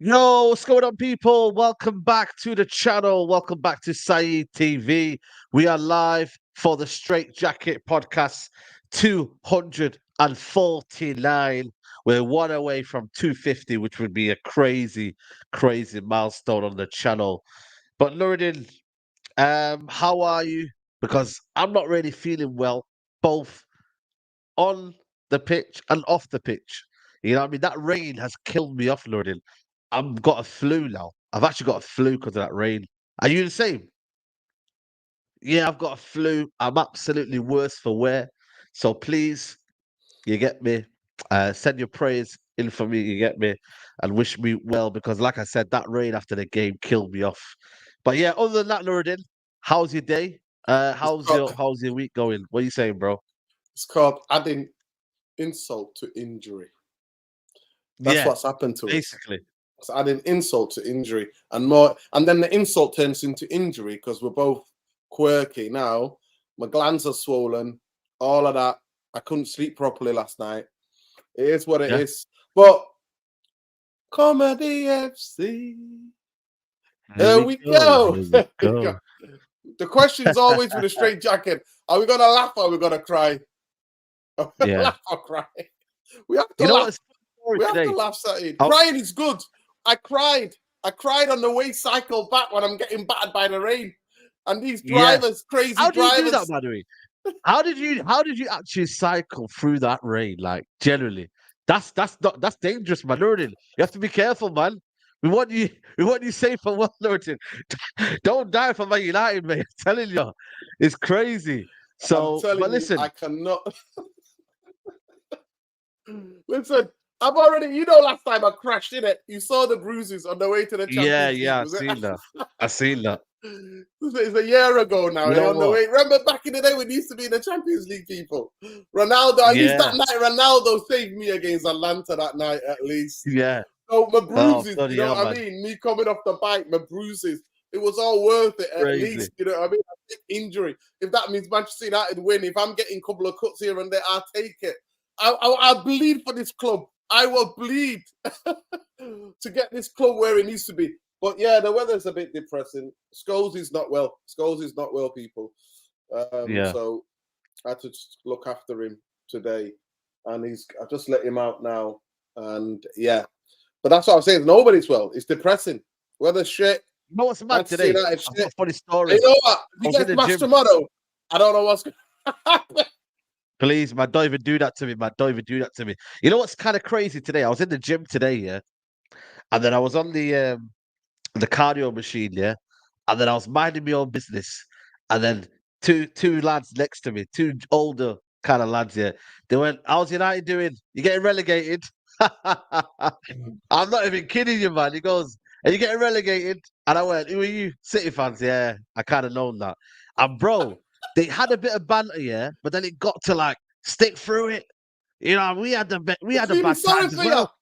Yo, what's going on, people? Welcome back to the channel. Welcome back to Saeed TV. We are live for the Straightjacket podcast 249. We're one away from 250, which would be a crazy, crazy milestone on the channel. But Nuruddin, how are you? Because I'm not really feeling well, both on the pitch and off the pitch. You know what I mean? That rain has killed me off, Nuruddin. I've got a flu now. I've actually got a flu because of that rain. Are you the same? Yeah, I've got a flu. I'm absolutely worse for wear. So please, you get me. Send your prayers in for me. You get me, and wish me well because, like I said, that rain after the game killed me off. But yeah, other than that, Nuruddin, how's your day? It's How's called, your week going? What are you saying, bro? it's called adding insult to injury. That's Yeah, what's happened to us. basically. It's adding insult to injury and more, and then the insult turns into injury because we're both quirky now. My glands are swollen, all of that. I couldn't sleep properly last night. It is what it Yeah. is. But Comedy FC, Here here we we go. go. Here we go. The question is always with a straight jacket: are we gonna laugh or are we gonna cry? Are we gonna Yeah. laugh or cry? We have to You know laugh. what's story We have to today? laugh, Saeed. Oh, Crying is good. I cried. I cried on the way cycle back when I'm getting battered by the rain. And these yeah. drivers, crazy How do you do that, drivers. by the way? How did you actually cycle through that rain? Like generally, that's dangerous, man. Lordin, you have to be careful, man. We want you we want you safe for well, Lordin. Don't die for Man United, mate. I'm telling you, it's crazy. I'm So, but telling you, listen, I cannot. Listen, I've already, last time I crashed in it, you saw the bruises on the way to the yeah, Champions League, yeah, was it? I seen that. It's a year ago now. You They're know on the what? way. Remember back in the day when we used to be in the Champions League, people? Ronaldo, at least that Yeah, night, Ronaldo saved me against Atlanta that night, at least. yeah. So my Oh, bruises, you bloody know hell, what I man, mean? Me coming off the bike, my bruises, it was all worth it at crazy. least, you know what I mean? A big injury. If that means Manchester United win, if I'm getting a couple of cuts here and there, I'll take it. I'll bleed for this club. I will bleed to get this club where it needs to be. But yeah, the weather's a bit depressing. Scholes is not well. Scholes is not well, people. Yeah. So I had to just look after him today, and I just let him out now. And yeah, but that's what I'm saying. Nobody's well. It's depressing. Weather shit. You know what's mad Manchester today? United I've got a shit. funny And story. you know what? If I he was in gets the smashed gym. tomorrow, I don't know what's going to happen. Please, man, don't even do that to me, man. Don't even do that to me. You know what's kind of crazy today? I was in the gym today, yeah, and then I was on the cardio machine, yeah, and then I was minding my own business, and then two lads next to me, two older kind of lads, yeah, they went, "How's United doing? You getting relegated?" I'm not even kidding you, man. He goes, "Are you getting relegated?" And I went, "Who are you? City fans?" Yeah, I kind of known that. And bro, they had a bit of banter, yeah, but then it got to like stick through it. You know, we They're had the feeling bad sorry times as for you. well.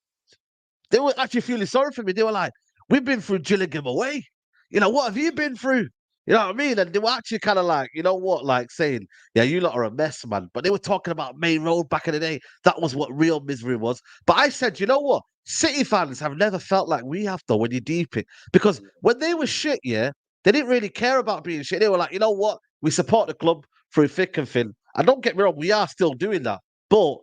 They were actually feeling sorry for me. They were like, "We've been through Gillingham away. You know, what have you been through?" You know what I mean? And they were actually kind of like, you know what, like saying, "Yeah, you lot are a mess, man." But they were talking about Main Road back in the day. That was what real misery was. But I said, you know what? City fans have never felt like we have though when you deep it. Because when they were shit, yeah, they didn't really care about being shit. They were like, you know what? We support the club through thick and thin. And don't get me wrong, we are still doing that. But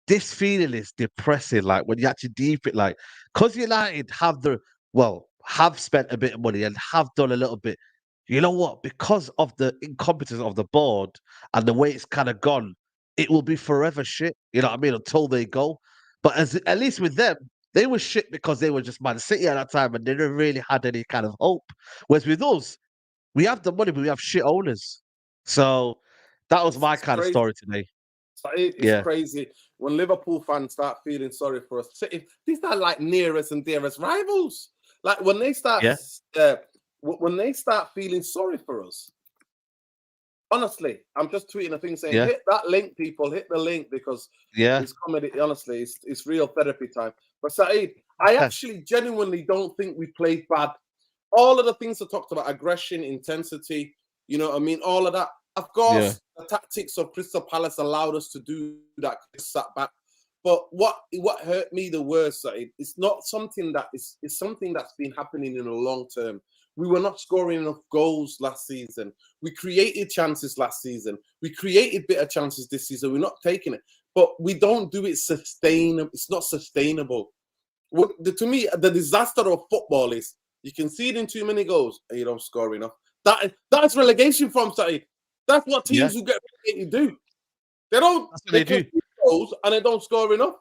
this feeling is depressing. Like when you actually deep it, like because United have spent a bit of money and have done a little bit. You know what? Because of the incompetence of the board and the way it's kind of gone, it will be forever shit. You know what I mean? Until they go. But at least with them, they were shit because they were just Man City at that time and they never really had any kind of hope. Whereas with us, we have the money, but we have shit owners. So that was my It's kind of crazy. story today. It's Yeah. crazy when Liverpool fans start feeling sorry for us. These are like nearest and dearest rivals. Like Yeah. when they start feeling sorry for us. Honestly, I'm just tweeting a thing saying, Yeah. hit that link, people, hit the link because Yeah. it's comedy. Honestly, it's real therapy time. But Saeed, I actually genuinely don't think we played bad. All of the things I talked about, aggression, intensity, you know what I mean? All of that. Of Yeah. course, the tactics of Crystal Palace allowed us to do that. Sat back. But what hurt me the worst, it's not something that it's something that's been happening in the long term. We were not scoring enough goals last season. We created chances last season. We created better chances this season. We're not taking it, but we don't do it sustainable. It's not sustainable. To me, the disaster of football is you can see it in too many goals and you don't score enough. That's relegation from Saeed. That's what teams who get relegated do. They don't. They do goals and they don't score enough.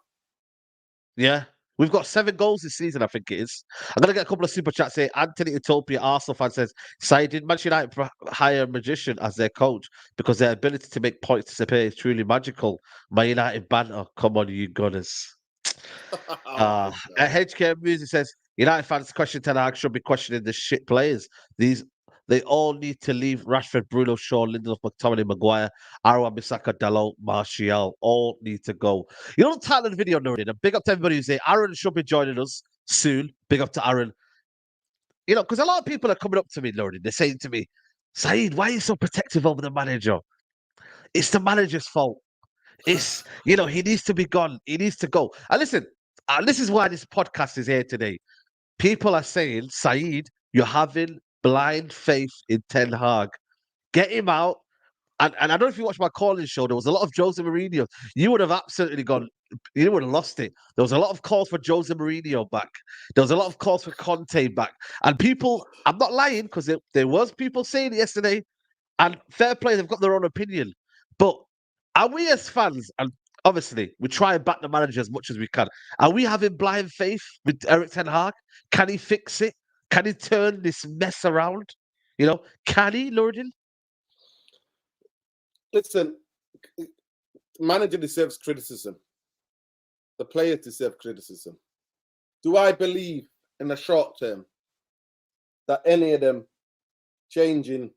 Yeah. We've got 7 goals this season, I think it is. I'm going to get a couple of super chats here. Anthony Utopia, Arsenal fan, says, Saeed, did Manchester United hire a magician as their coach because their ability to make points disappear is truly magical? My United banter. Come on, you Gunners. HK Music says, United fans question Ten Hag should be questioning the shit players. They all need to leave. Rashford, Bruno, Shaw, Lindelof, McTominay, Maguire, Arwa, Bissaka, Dalot, Martial, all need to go. You know the title of the video, Nurin? Big up to everybody who's there. Aaron should be joining us soon. Big up to Aaron. You know, because a lot of people are coming up to me, Nurin. They're saying to me, Saeed, why are you so protective over the manager? It's the manager's fault. It's, he needs to be gone. He needs to go. And listen, this is why this podcast is here today. People are saying, Saeed, you're having blind faith in Ten Hag. Get him out. And I don't know if you watched my calling show, there was a lot of Jose Mourinho. You would have absolutely gone, you would have lost it. There was a lot of calls for Jose Mourinho back. There was a lot of calls for Conte back. And people, I'm not lying, because there was people saying it yesterday, and fair play, they've got their own opinion. But are we as fans, and obviously we try and back the manager as much as we can, are we having blind faith with Eric Ten Hag? Can he fix it? Can he turn this mess around? Can he, Lordin? Listen, manager deserves criticism. The players deserve criticism. Do I believe in the short term that any of them changing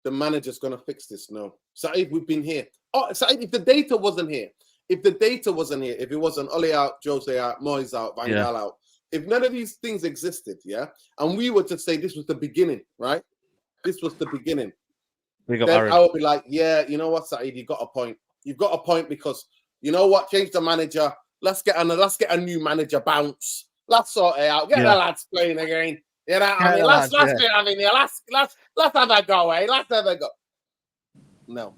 the manager's going to fix this? No. Saeed, we've been here. Oh, Saeed, if the data wasn't here, if it wasn't Ole out, Jose out, Moyes out, Van Gaal out, if none of these things existed, and we were to say this was the beginning, right? This was the beginning. Then I would be like, yeah, you know what, Saeed, you got a point. You've got a point because you know what? Change the manager. Let's get a new manager bounce. Let's sort it out. Get the lads playing again. You know what I mean? Let's have a go, eh? Let's have a go. No.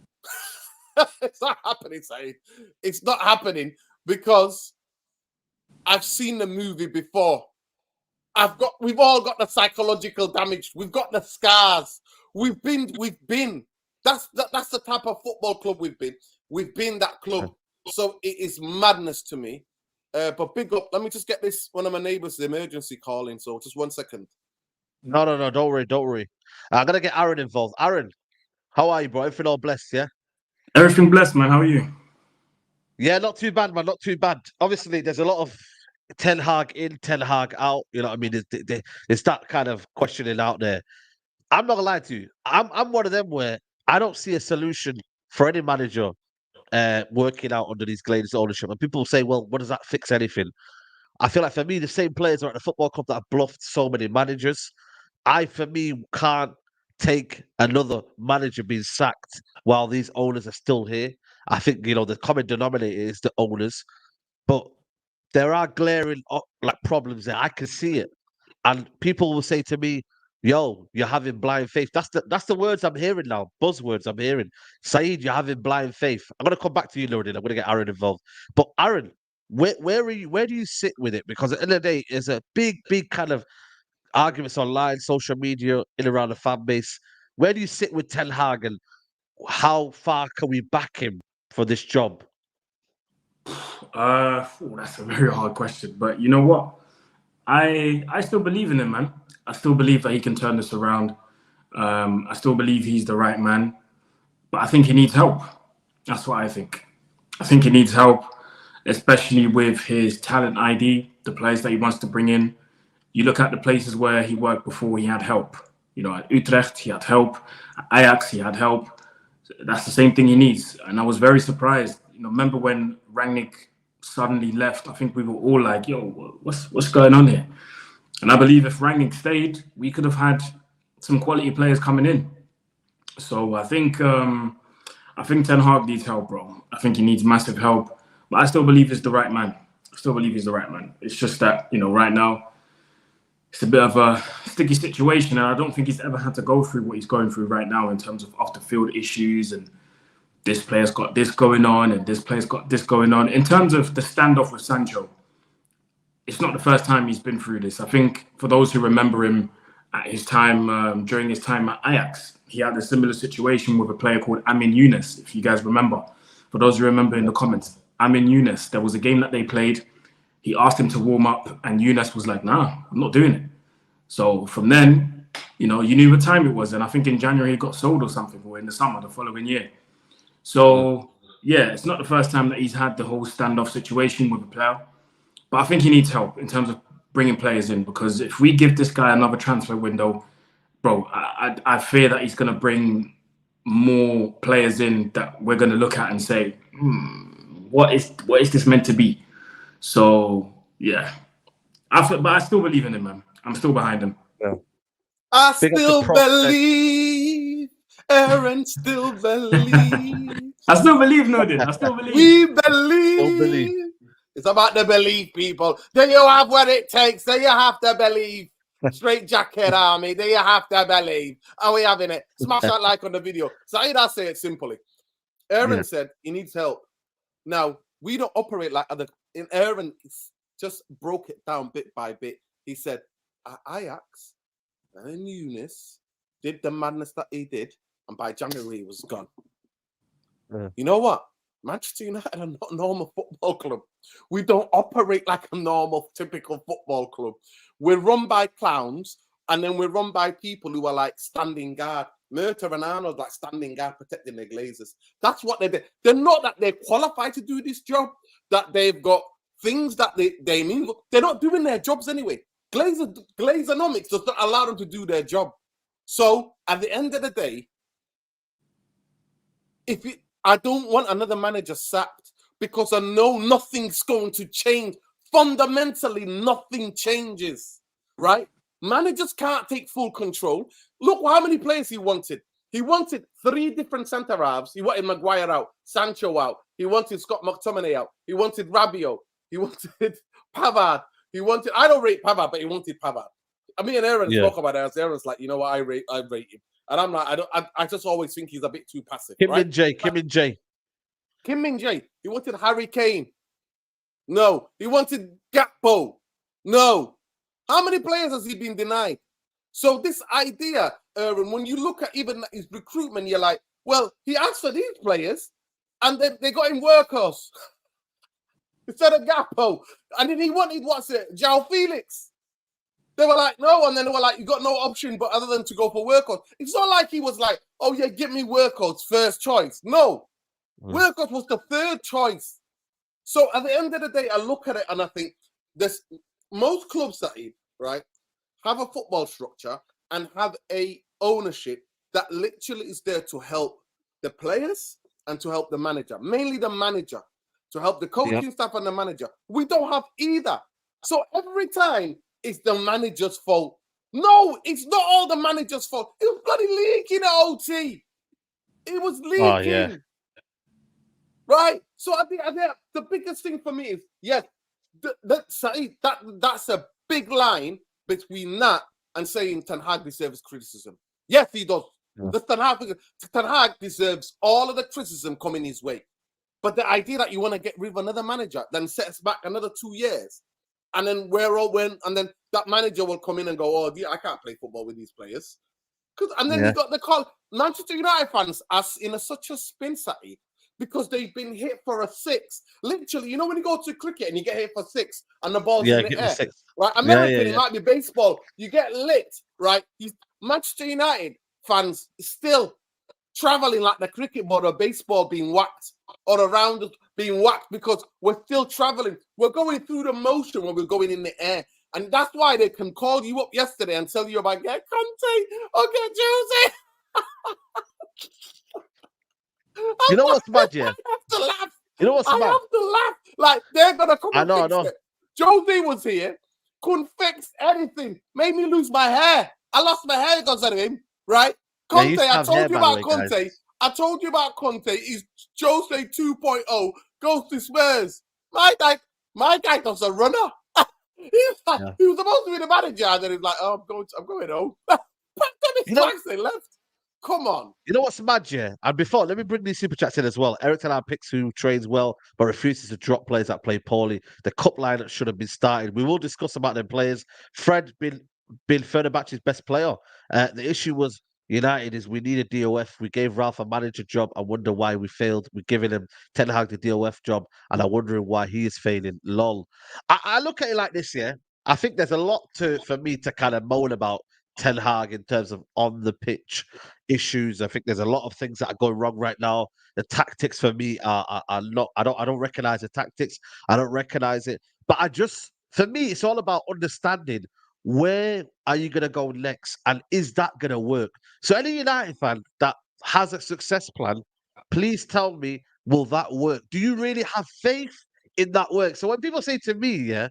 It's not happening, Saeed. It's not happening because I've seen the movie before. We've all got the psychological damage. We've got the scars. We've been. That's the type of football club we've been. We've been that club. So it is madness to me. But big up. Let me just get this. One of my neighbors, the emergency calling. So just 1 second. No. Don't worry. I'm gonna get Aaron involved. Aaron, how are you, bro? Everything all blessed, yeah? Everything blessed, man. How are you? Yeah, not too bad, man. Not too bad. Obviously, there's a lot of Ten Hag in, Ten Hag out. You know what I mean? There's that kind of questioning out there. I'm not gonna lie to you. I'm one of them where I don't see a solution for any manager working out under these Glazers ownership. And people say, well, what does that fix anything? I feel like for me, the same players are at the football club that have bluffed so many managers. For me, can't take another manager being sacked while these owners are still here. I think, the common denominator is the owners. But there are glaring problems there. I can see it. And people will say to me, yo, you're having blind faith. That's the words I'm hearing now. Buzzwords I'm hearing. Saeed, you're having blind faith. I'm going to come back to you, Lourdin. I'm going to get Aaron involved. But Aaron, where are you? Where do you sit with it? Because at the end of the day, there's a big kind of arguments online, social media, in around the fan base. Where do you sit with Ten Hag, and how far can we back him for this job? That's a very hard question. But you know what? I still believe in him, man. I still believe that he can turn this around. I still believe he's the right man. But I think he needs help. That's what I think. I think he needs help, especially with his talent ID, the players that he wants to bring in. You look at the places where he worked before, he had help. At Utrecht, he had help. At Ajax, he had help. That's the same thing he needs. And I was very surprised. Remember when Rangnick suddenly left? I think we were all like, yo, what's going on here? And I believe if Rangnick stayed, we could have had some quality players coming in. So I think Ten Hag needs help, bro. I think he needs massive help. But I still believe he's the right man. I still believe he's the right man. It's just that, right now, it's a bit of a sticky situation, and I don't think he's ever had to go through what he's going through right now in terms of off-the-field issues and this player's got this going on and this player's got this going on. In terms of the standoff with Sancho, it's not the first time he's been through this. I think for those who remember him at his time, during his time at Ajax, he had a similar situation with a player called Amin Younes, if you guys remember. For those who remember in the comments, Amin Younes, there was a game that they played. He asked him to warm up and Younes was like, nah, I'm not doing it. So from then, you knew what time it was. And I think in January he got sold or something, or in the summer the following year. So, yeah, it's not the first time that he's had the whole standoff situation with a player. But I think he needs help in terms of bringing players in, because if we give this guy another transfer window, bro, I fear that he's going to bring more players in that we're going to look at and say, what is this meant to be? So, yeah. But I still believe in him, man. I'm still behind him. Yeah. I still believe. Aaron still believes. I still believe, Nodin. I still believe. We believe. It's about the belief, people. Do you have what it takes? Do you have to believe? Straightjacket army. Do you have to believe? Are we having it? Smash that like on the video. So I say it simply. Aaron said he needs help. Now, we don't operate like other. And Aaron just broke it down bit by bit. He said, Ajax and Younes did the madness that he did, and by January he was gone. You know what? Manchester United are not a normal football club. We don't operate like a normal, typical football club. We're run by clowns, and then we're run by people who are like standing guard. Murta and Arnold like standing guard protecting their Glazers. That's what they do. They're not that they're qualified to do this job, that they've got things that they mean. They're not doing their jobs anyway. Glazeronomics does not allow them to do their job. So at the end of the day, I don't want another manager sacked, because I know nothing's going to change. Fundamentally, nothing changes, right? Managers can't take full control. Look how many players he wanted. He wanted 3 different centre halves. He wanted Maguire out, Sancho out. He wanted Scott McTominay out. He wanted Rabiot. He wanted Pavard. I don't rate Pavard, but he wanted Pavard. Me and Aaron spoke about it. Aaron's like, you know what, I rate him. And I'm like, I just always think he's a bit too passive. Kim Min-jae. He wanted Harry Kane. No. He wanted Gakpo. No. How many players has he been denied? So this idea, Aaron, when you look at even his recruitment, you're like, well, he asked for these players, and then they got him workhorse instead of Gakpo. And then he wanted, João Felix. They were like, no, and then they were like, you got no option but other than to go for workhorse. It's not like he was like, oh yeah, give me workhorse, first choice. No. Workhorse was the 3rd choice. So at the end of the day, I look at it and I think there's most clubs that have a football structure and have a ownership that literally is there to help the players and to help the manager, mainly the manager, to help the coaching staff and the manager. We don't have either. So every time it's the manager's fault. No, it's not all the manager's fault. It was bloody leaking at OT. It was leaking. Oh, yeah. Right? So I think the biggest thing for me is, that's a big line between that and saying Ten Hag deserves criticism. Yes, he does. Yeah. Ten Hag deserves all of the criticism coming his way. But the idea that you want to get rid of another manager, then set us back another 2 years, and then and then that manager will come in and go, oh, yeah, I can't play football with these players. And then you got the call. Manchester United fans are in such a spin, Sati, because they've been hit for a 6. Literally, you know when you go to cricket and you get hit for 6 and the ball's in the air? 6. Right? American, it might be baseball. You get lit, right? Manchester United fans still traveling like the cricket ball or baseball being whacked or around us being whacked because we're still traveling. We're going through the motion when we're going in the air. And that's why they can call you up yesterday and tell you about get Conte or get Jose. You know what's bad, yeah? I have to laugh. You know what's bad? I have to laugh. Like, they're going to come and fix it. Jose was here, couldn't fix anything. Made me lose my hair. I lost my hair because of him, right? Conte, I told you about Conte. I told you about Conte. He's Jose 2.0 goes to Spurs. My guy does a runner. He was supposed to be the manager, and then he's like, "Oh, I'm going home." They left. Come on. You know what's mad, yeah? And before, let me bring these super chats in as well. Eric Ten Hag picks who trains well, but refuses to drop players that play poorly. The cup lineup should have been started. We will discuss about them players. Fred been Fenerbahce's best player. The issue was United is we needed DOF. We gave Ralph a manager job. I wonder why we failed. We're giving him Ten Hag the DOF job, and I'm wondering why he is failing. Lol. I look at it like this, yeah. I think there's a lot for me to kind of moan about Ten Hag in terms of on the pitch issues. I think there's a lot of things that are going wrong right now. The tactics for me are not. I don't recognize the tactics. I don't recognize it. But for me, it's all about understanding where are you going to go next, and is that going to work? So any United fan that has a success plan, please tell me, will that work? Do you really have faith in that work? So when people say to me, yeah,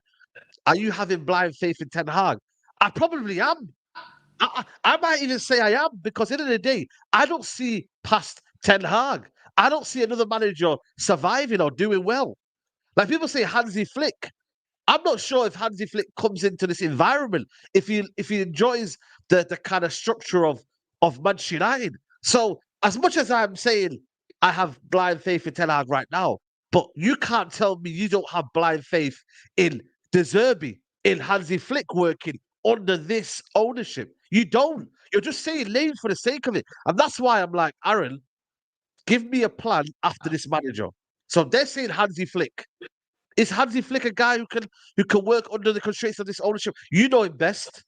are you having blind faith in Ten Hag? I probably am. I might even say I am, because at the end of the day, I don't see past Ten Hag. I don't see another manager surviving or doing well. Like people say Hansi Flick. I'm not sure if Hansi Flick comes into this environment if he enjoys the kind of structure of Manchester United. So as much as I'm saying I have blind faith in Ten Hag right now, but you can't tell me you don't have blind faith in De Zerbi, in Hansi Flick working under this ownership. You don't. You're just saying names for the sake of it. And that's why I'm like, Aaron, give me a plan after this manager. So they're saying Hansi Flick. Is Hansi Flick a guy who can work under the constraints of this ownership? You know him best.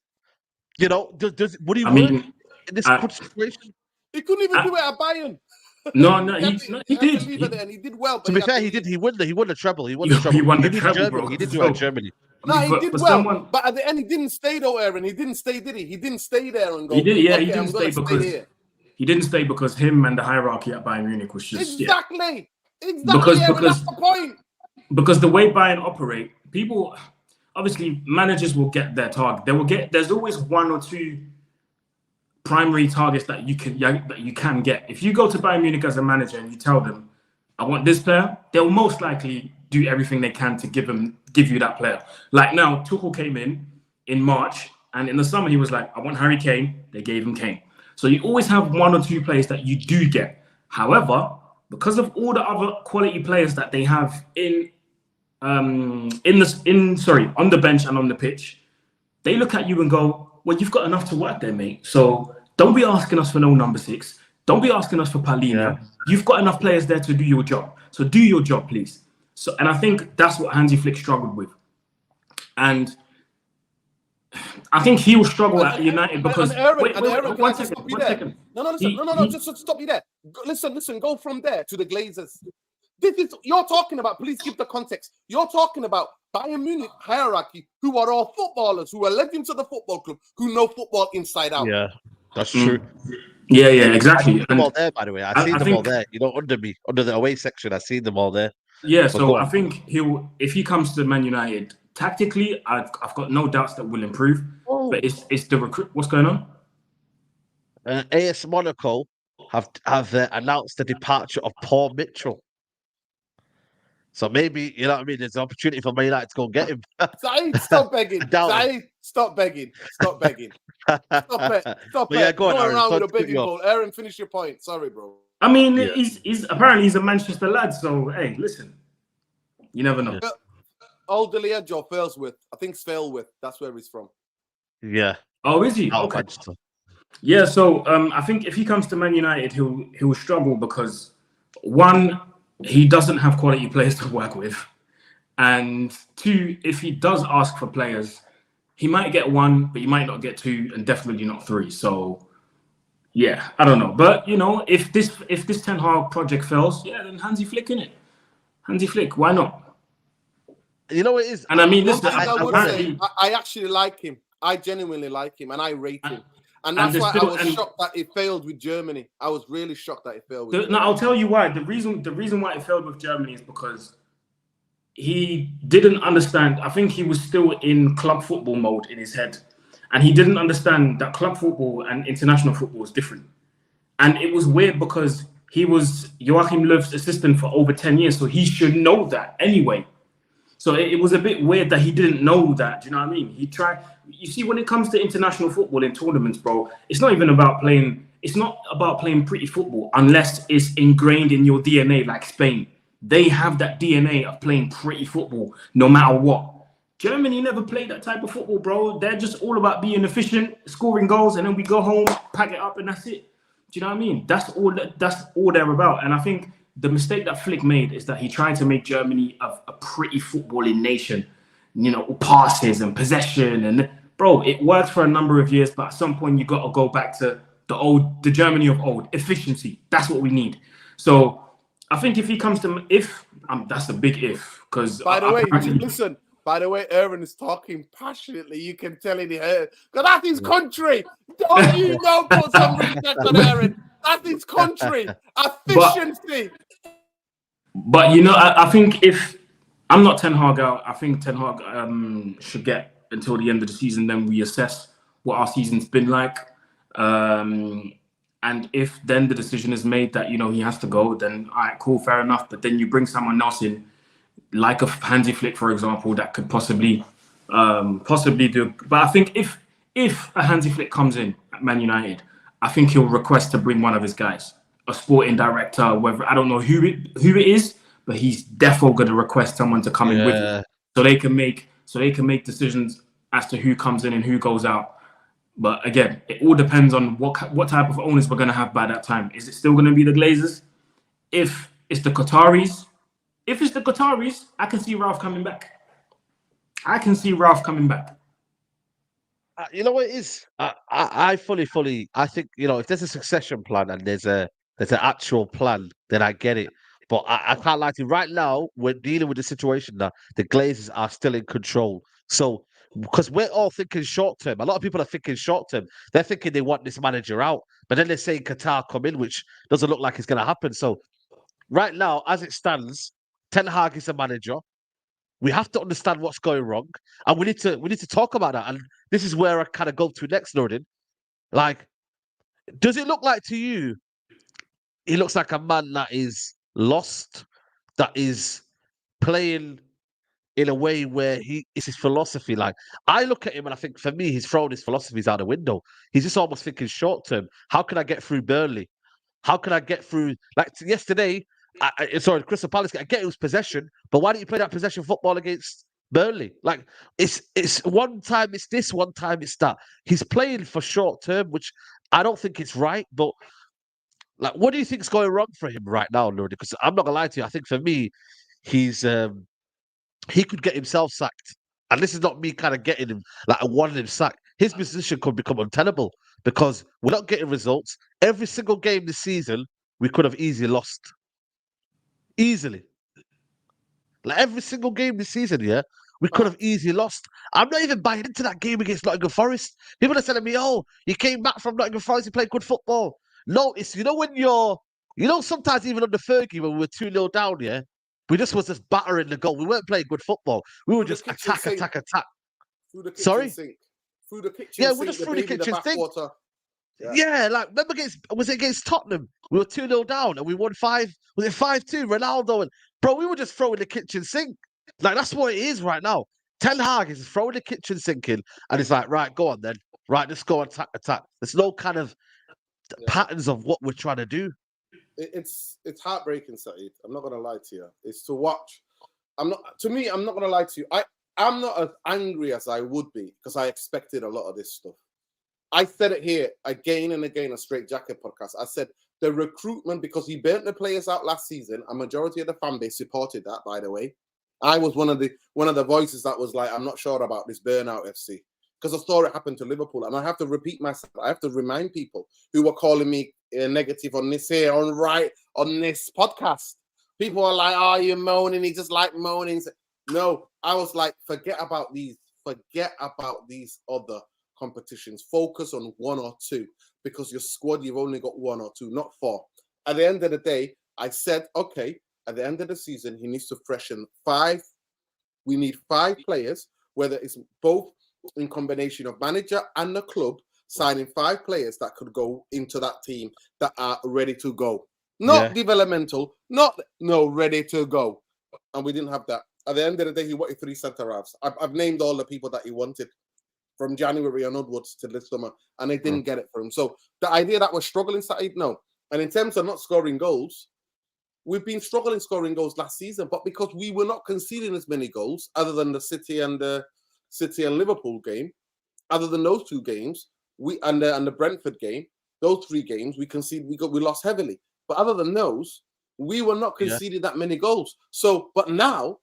You know, would he work in this situation? He couldn't even do it at Bayern. No, he did. And he did well. To be fair, he did. He won the treble. He won the treble, bro. He did do it in Germany. No, he did well. But at the end, he didn't stay though, Aaron. He didn't stay, did he? He didn't stay there and go. He did, yeah. Okay, he didn't stay because he didn't stay because him and the hierarchy at Bayern Munich was just exactly. Because that's the point. Because the way Bayern operate, people obviously managers will get their target. There's always one or two primary targets that you can get. If you go to Bayern Munich as a manager and you tell them, I want this player, they'll most likely do everything they can to give you that player. Like now, Tuchel came in March, and in the summer he was like, I want Harry Kane. They gave him Kane. So you always have one or two players that you do get. However, because of all the other quality players that they have on the bench and on the pitch, they look at you and go, well, you've got enough to work there, mate. So don't be asking us for no number 6. Don't be asking us for Palhinha. Yeah. You've got enough players there to do your job. So do your job, please. So, and I think that's what Hansi Flick struggled with. And I think he will struggle at United because... One second. No, just stop you there. Listen, go from there to the Glazers. You're talking about, please give the context. You're talking about Bayern Munich hierarchy, who are all footballers, who are legends of the football club, who know football inside out. Yeah, that's true. Yeah, exactly. I see them all there, by the way. I see them all there. You know, under the away section, I see them all there. Yeah, so I think if he comes to Man United, tactically, I've got no doubts that will improve. Oh. But it's the recruit. What's going on? AS Monaco have announced the departure of Paul Mitchell. So maybe, you know what I mean, there's an opportunity for Man United to go and get him. Saeed, stop begging. Saeed, stop begging. Stop it. Yeah, go on, Aaron, around with a put begging ball. Aaron, finish your point. Sorry, bro. I mean, he's apparently a Manchester lad, so hey, listen. You never know. Old Deliedge or Failsworth. I think it's Failworth. That's where he's from. Yeah. Oh, is he? Okay. Yeah, so I think if he comes to Man United, he'll struggle because one, he doesn't have quality players to work with. And two, if he does ask for players, he might get one, but he might not get two, and definitely not three. So yeah, I don't know. But you know, if this Ten Hag project fails, yeah, then Hansi Flick in it. Hansi Flick, why not? You know what it is? And I mean, listen, I actually like him. I genuinely like him, and I rate him. And that's why I was shocked that it failed with Germany. I was really shocked that it failed with Germany. No, I'll tell you why. The reason why it failed with Germany is because he didn't understand. I think he was still in club football mode in his head. And he didn't understand that club football and international football is different. And it was weird because he was Joachim Löw's assistant for over 10 years, so he should know that anyway. So it was a bit weird that he didn't know that. Do you know what I mean? He tried. You see, when it comes to international football in tournaments, bro, it's not even about playing. It's not about playing pretty football unless it's ingrained in your DNA, like Spain. They have that DNA of playing pretty football, no matter what. Germany never played that type of football, bro. They're just all about being efficient, scoring goals, and then we go home, pack it up, and that's it. Do you know what I mean? That's all they're about. And I think the mistake that Flick made is that he tried to make Germany a pretty footballing nation. You know, passes and possession, and bro, it worked for a number of years, but at some point you got to go back to the Germany of old, efficiency. That's what we need. So I think if he comes to, that's a big if, because by the way, listen. By the way, Aaron is talking passionately. You can tell in here. Because that's his country. Don't you know, put some respect on Aaron. That's his country. Efficiency. But you know, I think if I'm not Ten Hag out, I think Ten Hag should get until the end of the season. Then we assess what our season's been like. And if then the decision is made that, you know, he has to go, then all right, cool, fair enough. But then you bring someone else in, like a Hansi Flick, for example, that could possibly do. But I think if a Hansi Flick comes in at Man United, I think he'll request to bring one of his guys, a sporting director, whether I don't know who it is, but he's definitely going to request someone to come in with him, so they can make decisions as to who comes in and who goes out. But again, it all depends on what type of owners we're going to have by that time. Is it still going to be the Glazers? If it's the Qataris, I can see Ralph coming back. You know what it is? I fully. I think, you know, if there's a succession plan and there's an actual plan, then I get it. But I can't lie to you. Right now, we're dealing with the situation that the Glazers are still in control. So, because we're all thinking short term, a lot of people are thinking short term. They're thinking they want this manager out, but then they're saying Qatar come in, which doesn't look like it's going to happen. So, right now, as it stands, Ten Hag is the manager. We have to understand what's going wrong, and we need to talk about that. And this is where I kind of go to next, Nordin. Like, does it look like to you? He looks like a man that is lost, that is playing in a way where it's his philosophy. Like, I look at him and I think, for me, he's thrown his philosophies out the window. He's just almost thinking short term. How can I get through Burnley? How can I get through? Like yesterday, sorry, Crystal Palace. I get it was possession, but why don't you play that possession football against Burnley? Like, it's one time it's this, one time it's that. He's playing for short term, which I don't think it's right. But like, what do you think's going wrong for him right now, Lord? Because I'm not gonna lie to you. I think for me, he's he could get himself sacked. And this is not me kind of getting him, like I wanted him sacked. His position could become untenable because we're not getting results. Every single game this season, we could have easily lost. Easily. Like every single game this season, yeah, we could have easily lost. I'm not even buying into that game against Nottingham Forest. People are telling me, oh, you came back from Nottingham Forest, you played good football. No, it's, you know, when sometimes even under Fergie, when we were 2-0 down, yeah, we just was just battering the goal. We weren't playing good football. We were just attack. Through the kitchen Sorry? sink. Through the kitchen Yeah, sink. we're just through the kitchen sink. Yeah, like remember was it against Tottenham? We were 2-0 down and we won 5. Was it 5-2? Ronaldo and bro, we were just throwing the kitchen sink. Like that's what it is right now. Ten Hag is throwing the kitchen sink in, and it's like, right, go on then. Right, let's go attack. There's no kind of patterns of what we're trying to do. It's heartbreaking, Saeed. I'm not gonna lie to you. It's to watch. I'm not gonna lie to you. I'm not as angry as I would be because I expected a lot of this stuff. I said it here again and again on Straightjacket podcast. I said the recruitment, because he burnt the players out last season. A majority of the fan base supported that, by the way. I was one of the voices that was like, I'm not sure about this burnout FC because I saw it happen to Liverpool, and I have to repeat myself. I have to remind people who were calling me negative on this here, on this podcast. People are like, "Oh, you're moaning." He just like moaning. No, I was like, forget about these other competitions. Focus on 1 or 2 because your squad, you've only got 1 or 2, not 4. At the end of the day, I said, okay, at the end of the season, he needs to freshen 5. We need 5 players, whether it's both in combination of manager and the club, signing 5 players that could go into that team that are ready to go. not developmental, not ready to go. And we didn't have that. At the end of the day, he wanted 3 centre halves. I've named all the people that he wanted from January onwards to this summer, and they didn't get it for him. So the idea that we're struggling, Saeed, no. And in terms of not scoring goals, we've been struggling scoring goals last season, but because we were not conceding as many goals, other than the City and Liverpool game, other than those 2 games, and the Brentford game, those 3 games, we lost heavily. But other than those, we were not conceding that many goals. So, but now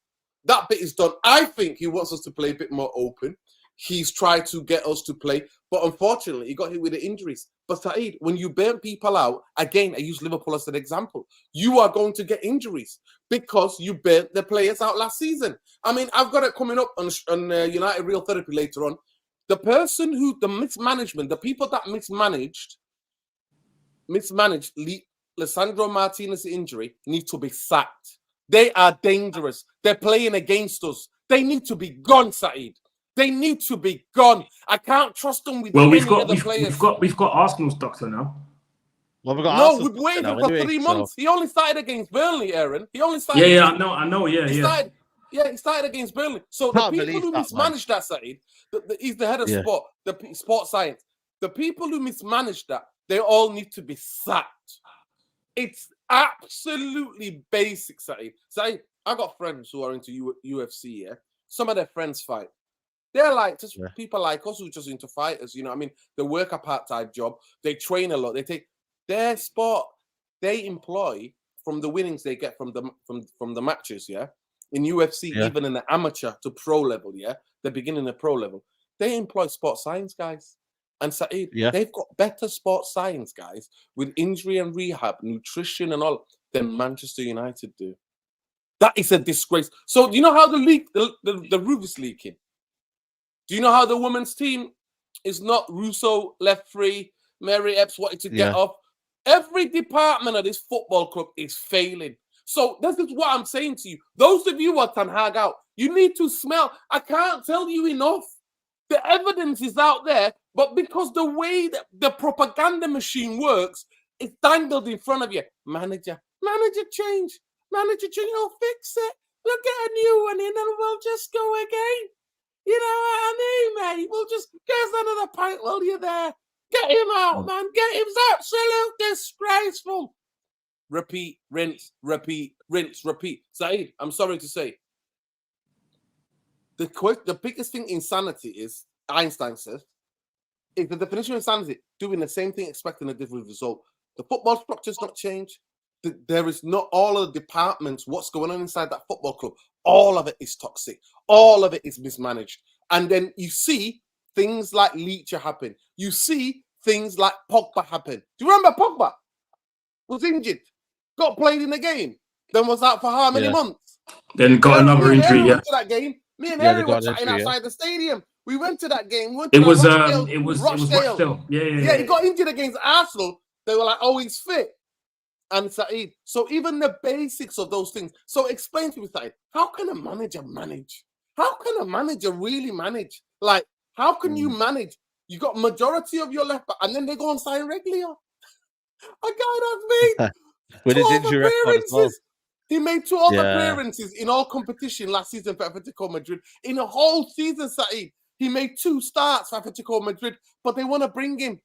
that bit is done. I think he wants us to play a bit more open. He's tried to get us to play, but unfortunately, he got hit with the injuries. But Saeed, when you burn people out, again, I use Liverpool as an example, you are going to get injuries because you burnt the players out last season. I mean, I've got it coming up on United Real Therapy later on. The person the mismanagement, the people that mismanaged Lisandro Martinez's injury need to be sacked. They are dangerous. They're playing against us. They need to be gone, Saeed. They need to be gone. I can't trust them with other players. We've got Arsenal's doctor now. Well, we've been waiting for 3 months. He only started against Burnley, Aaron. He only started. I know. He started against Burnley. So the people who mismanaged that, Saeed, he's the head of sport, the sports science. The people who mismanaged that, they all need to be sacked. It's absolutely basic, Saeed. Saeed, I got friends who are into UFC, yeah? Some of their friends fight. They're like just people like us who are just into fighters, you know what I mean? They work a part-time job. They train a lot. They take their sport. They employ from the winnings they get from the matches, yeah? In UFC, even in the amateur to pro level, yeah? The beginning of pro level. They employ sports science guys. And Saeed, they've got better sports science guys with injury and rehab, nutrition and all than Manchester United do. That is a disgrace. So do you know how the roof is leaking? Do you know how the women's team is not Russo left free, Mary Epps wanted to get off? Every department of this football club is failing. So this is what I'm saying to you. Those of you who are Ten Hag out, you need to smell. I can't tell you enough. The evidence is out there, but because the way that the propaganda machine works, it's dangled in front of you. Manager change. I'll fix it. We'll get a new one in and we'll just go again. You know what I mean, mate? We'll just get another pint while you're there. Get him out, man. Get him. It's absolute disgraceful. Repeat, rinse, repeat, rinse, repeat. Saeed, I'm sorry to say. The biggest thing insanity is, Einstein says, is the definition of insanity, doing the same thing, expecting a different result. The football structure's not changed. There is not all of the departments, what's going on inside that football club. All of it is toxic. All of it is mismanaged. And then you see things like Leacher happen. You see things like Pogba happen. Do you remember Pogba? Was injured. Got played in the game. Then was out for how many months? Then got another injury, went to that game. Me and Harry were chatting outside the stadium. We went to that game. It was Rochdale. Yeah, he got injured against Arsenal. They were like, oh, he's fit. And Saeed, so even the basics of those things. So explain to me, Saeed, how can a manager manage? How can a manager really manage? Like, how can you manage? You got majority of your left back, and then they go and sign Reglio. A guy that's made with his injury record as well. He made 12 appearances in all competition last season for Atletico Madrid. In a whole season, Saeed, he made 2 starts for Atletico Madrid, but they want to bring him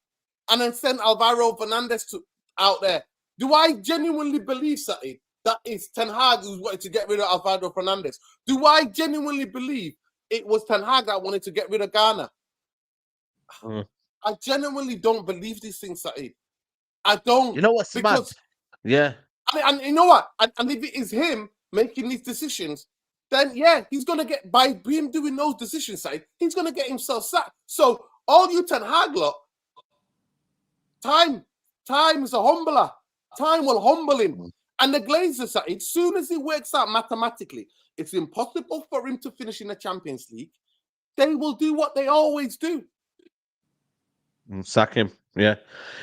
and then send Alvaro Fernandez out there. Do I genuinely believe, Saeed, that it's Ten Hag who wanted to get rid of Alvaro Fernandez? Do I genuinely believe it was Ten Hag that wanted to get rid of Ghana? I genuinely don't believe these things, Saeed. I don't. You know what's mad? Yeah. And you know what? And if it is him making these decisions, then he's going to get, by him doing those decisions, Saeed, he's going to get himself sacked. So all you Ten Hag lot, time is a humbler. Time will humble him. And the Glazers, as soon as he works out mathematically, it's impossible for him to finish in the Champions League. They will do what they always do. Sack him. Yeah.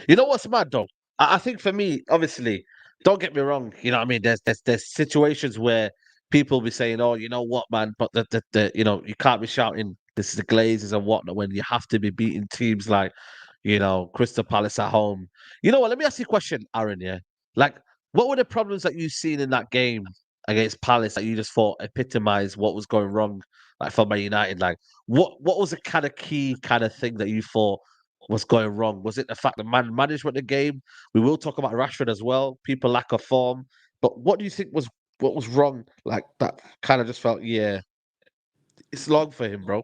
You know what's mad, though? I think for me, obviously, don't get me wrong. You know what I mean? There's situations where people be saying, oh, you know what, man? But the you know, you can't be shouting, this is the Glazers and whatnot, when you have to be beating teams like, you know, Crystal Palace at home. You know what? Let me ask you a question, Aaron. Yeah, like What were the problems that you've seen in that game against Palace that you just thought epitomized what was going wrong, like for Man United? Like, what was the kind of key kind of thing that you thought was going wrong? Was it the fact that management of the game? We will talk about Rashford as well. People lack of form, but what do you think was what was wrong? Like that kind of just felt, yeah, it's long for him, bro.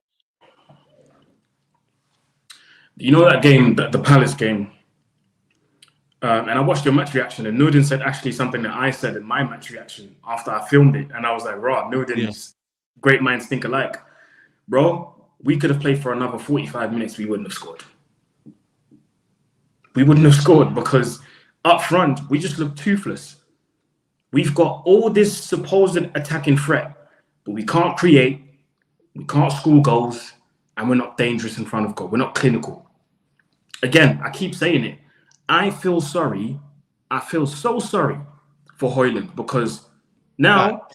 You know that game, the Palace game, and I watched your match reaction, and Nudin said actually something that I said in my match reaction after I filmed it, and I was like, "Raw, Nudin's great minds think alike, bro. We could have played for another 45 minutes. We wouldn't have scored. We wouldn't have scored because up front we just looked toothless. We've got all this supposed attacking threat, but we can't create, we can't score goals, and we're not dangerous in front of goal. We're not clinical. Again, I keep saying it. I feel sorry. I feel so sorry for Højlund because now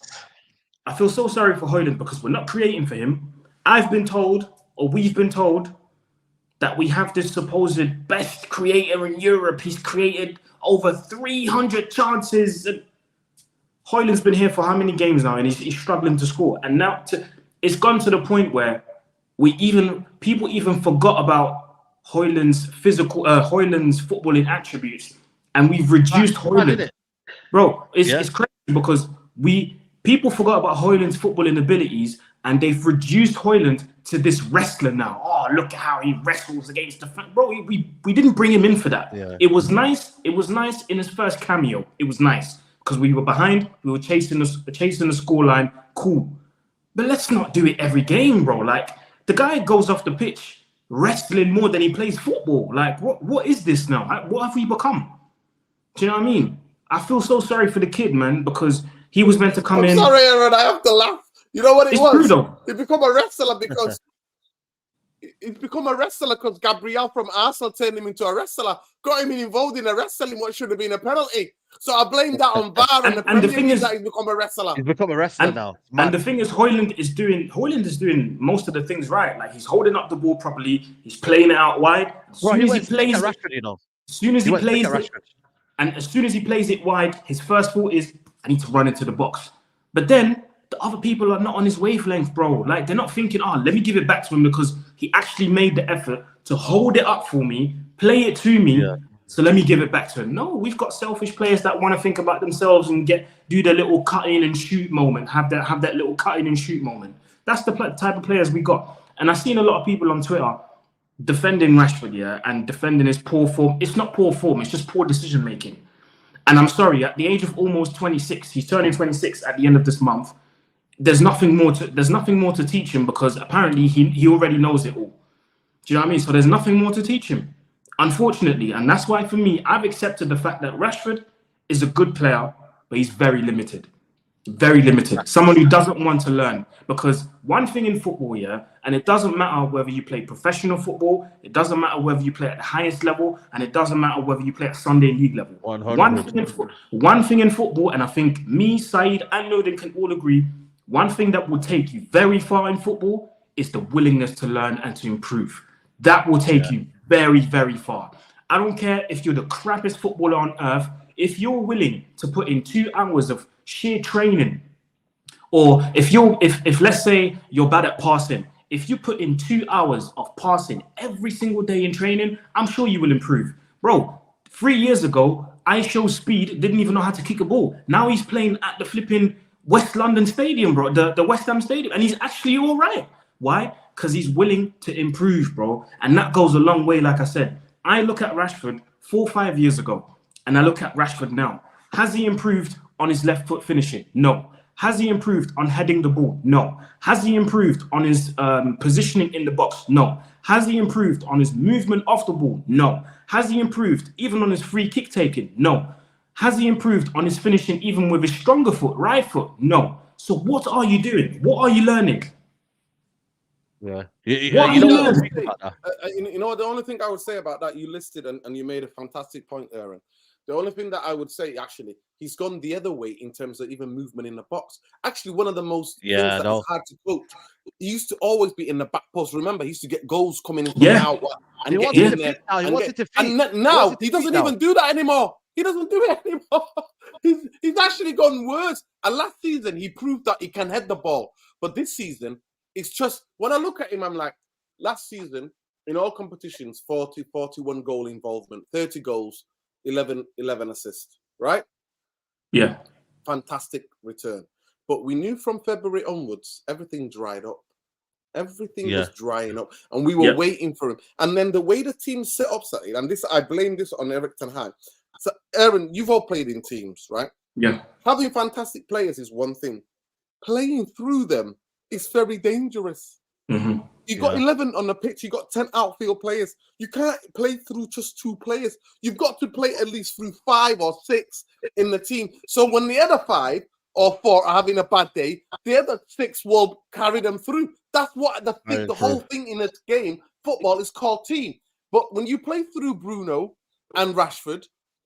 I feel so sorry for Højlund because we're not creating for him. I've been told, or we've been told, that we have this supposed best creator in Europe. He's created over 300 chances. And Højlund's been here for how many games now, and he's struggling to score. And now it's gone to the point where people even forgot about Højlund's footballing attributes, and we've reduced Højlund. Bro, it's crazy because people forgot about Højlund's footballing abilities, and they've reduced Højlund to this wrestler now. Oh, look at how he wrestles against the bro. We didn't bring him in for that. Yeah. It was nice. It was nice in his first cameo. It was nice because we were behind. We were chasing the scoreline. Cool, but let's not do it every game, bro. Like the guy goes off the pitch wrestling more than he plays football. Like what is this now? What have we become? Do you know what I mean? I feel so sorry for the kid, man, because he was meant to come in. Sorry, Aaron, I have to laugh. You know what it was? True, though. He become a wrestler because Gabriel from Arsenal turned him into a wrestler, got him involved in a wrestling what should have been a penalty. So I blame that on VAR and the Premier League that he's become a wrestler. He's become a wrestler now. And the thing is, Højlund is doing most of the things right. Like he's holding up the ball properly. He's playing it out wide. As soon as he plays it wide, his first thought is, I need to run into the box. But then the other people are not on his wavelength, bro. Like they're not thinking, let me give it back to him because he actually made the effort to hold it up for me, play it to me. Yeah. So let me give it back to him. No, we've got selfish players that want to think about themselves and do their little cut in and shoot moment. Have that little cut in and shoot moment. That's the type of players we got. And I've seen a lot of people on Twitter defending Rashford, and defending his poor form. It's not poor form. It's just poor decision making. And I'm sorry, at the age of almost 26, he's turning 26 at the end of this month. There's nothing more to teach him because apparently he already knows it all. Do you know what I mean? So there's nothing more to teach him, unfortunately. And that's why, for me, I've accepted the fact that Rashford is a good player, but he's very limited. Very limited. Someone who doesn't want to learn. Because one thing in football, and it doesn't matter whether you play professional football, it doesn't matter whether you play at the highest level, and it doesn't matter whether you play at Sunday League level. 100%. One thing in football, and I think me, Saeed, and Nodin can all agree, one thing that will take you very far in football is the willingness to learn and to improve. That will take you very, very far. I don't care if you're the crappiest footballer on earth. If you're willing to put in 2 hours of sheer training, or if let's say you're bad at passing, if you put in 2 hours of passing every single day in training, I'm sure you will improve. Bro, 3 years ago, I showed speed, didn't even know how to kick a ball. Now he's playing at the flipping West London Stadium, bro, the West Ham Stadium, and he's actually all right. Why? Because he's willing to improve, bro. And that goes a long way, like I said. I look at Rashford 4 or 5 years ago, and I look at Rashford now. Has he improved on his left foot finishing? No. Has he improved on heading the ball? No. Has he improved on his positioning in the box? No. Has he improved on his movement off the ball? No. Has he improved even on his free kick taking? No. Has he improved on his finishing even with his stronger foot, right foot? No. So what are you doing? What are you learning? Yeah. You know, the only thing I would say about that, you listed and you made a fantastic point, Aaron. The only thing that I would say, actually, he's gone the other way in terms of even movement in the box. Actually, one of the most things that is hard to coach. He used to always be in the back post. Remember, he used to get goals coming in from out. And he wanted to fit. Now he doesn't even do that anymore. He doesn't do it anymore. He's actually gone worse. And last season, he proved that he can head the ball. But this season, it's just, when I look at him, I'm like, last season, in all competitions, 40, 41 goal involvement, 30 goals, 11 assists, right? Yeah. Fantastic return. But we knew from February onwards, everything dried up. Everything was drying up, and we were waiting for him. And then the way the team set up, and this, I blame this on Eric Ten Hag. So, Aaron, you've all played in teams, right? Yeah. Having fantastic players is one thing. Playing through them is very dangerous. Mm-hmm. You got 11 on the pitch. You got 10 outfield players. You can't play through just 2 players. You've got to play at least through 5 or 6 in the team. So when the other 5 or 4 are having a bad day, the other 6 will carry them through. That's what the whole thing in this game, football, is called team. But when you play through Bruno and Rashford,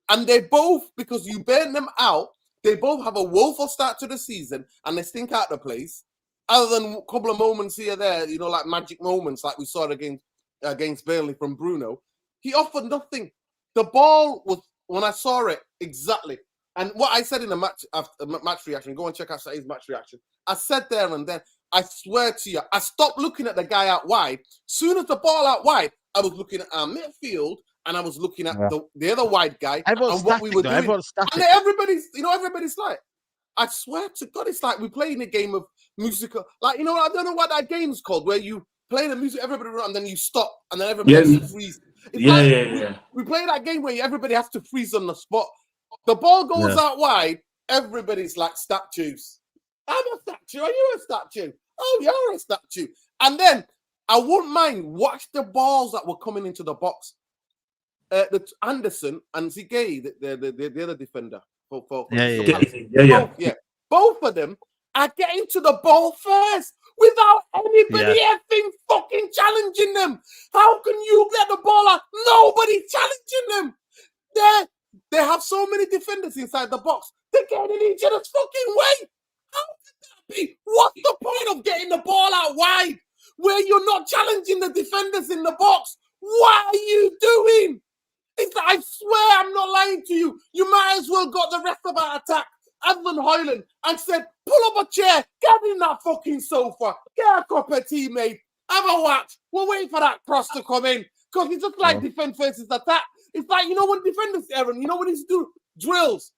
and they both, because you burn them out, they both have a woeful start to the season and they stink out the place. Other than a couple of moments here there, you know, like magic moments, like we saw against Burnley from Bruno, he offered nothing. The ball was, when I saw it, exactly. And what I said in the match reaction, go and check out Saeed's match reaction. I said there and then, I swear to you, I stopped looking at the guy out wide. Soon as the ball out wide, I was looking at our midfield and I was looking at the other wide guy and what we were doing. And everybody's like, I swear to God, it's like we're playing a game of musical. Like, you know, I don't know what that game is called, where you play the music, everybody run, and then you stop, and then everybody has to freeze. We play that game where everybody has to freeze on the spot. The ball goes out wide, everybody's like statues. I'm a statue. Are you a statue? Oh, you're a statue. And then I wouldn't mind watch the balls that were coming into the box. The Anderson and Zigay, the other defender. Both of them are getting to the ball first without anybody effing fucking challenging them. How can you get the ball out? Nobody challenging them. They have so many defenders inside the box. They're getting in each other's fucking way. How could that be? What's the point of getting the ball out wide where you're not challenging the defenders in the box? What are you doing? I swear I'm not lying to you. You might as well got the rest of our attack, Evan Hoyland, and said, pull up a chair, get in that fucking sofa, get a cup of tea, mate, have a watch. We'll wait for that cross to come in. Because it's just like defense versus attack. It's like, you know, when defenders, Aaron, you know when they do drills?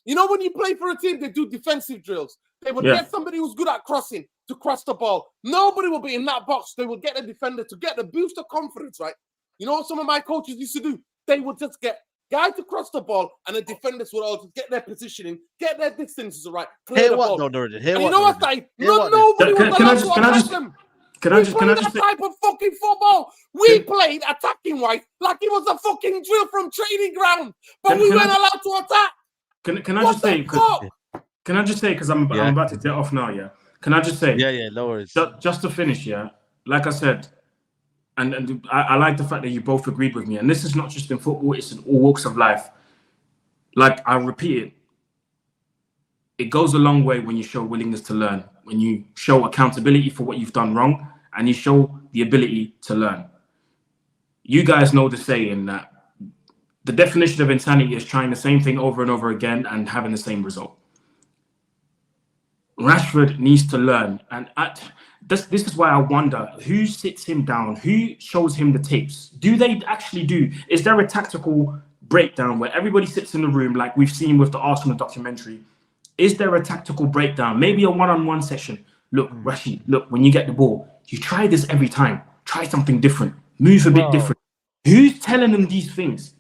You know when you play for a team, they do defensive drills. They would get somebody who's good at crossing to cross the ball. Nobody will be in that box. They will get a defender to get the boost of confidence, right? You know what some of my coaches used to do? They would just get guys to cross the ball, and the defenders would all just get their positioning, get their distances right, play the ball. You know what, nobody was allowed to attack them. Can I just type of fucking football? We played attacking wise like it was a fucking drill from training ground, but we weren't allowed to attack. Can I just say, because I'm about to get off now, Can I just say, no worries. Just to finish, like I said, and I like the fact that you both agreed with me. And this is not just in football; it's in all walks of life. Like I repeat it, it goes a long way when you show willingness to learn, when you show accountability for what you've done wrong, and you show the ability to learn. You guys know the saying that the definition of insanity is trying the same thing over and over again and having the same result. Rashford needs to learn, and this is why I wonder who sits him down, who shows him the tapes. Do they actually do? Is there a tactical breakdown where everybody sits in the room like we've seen with the Arsenal documentary? Is there a tactical breakdown? Maybe a one-on-one session. Look, Rashid, look, when you get the ball, you try this every time. Try something different. Move a bit different. Who's telling them these things?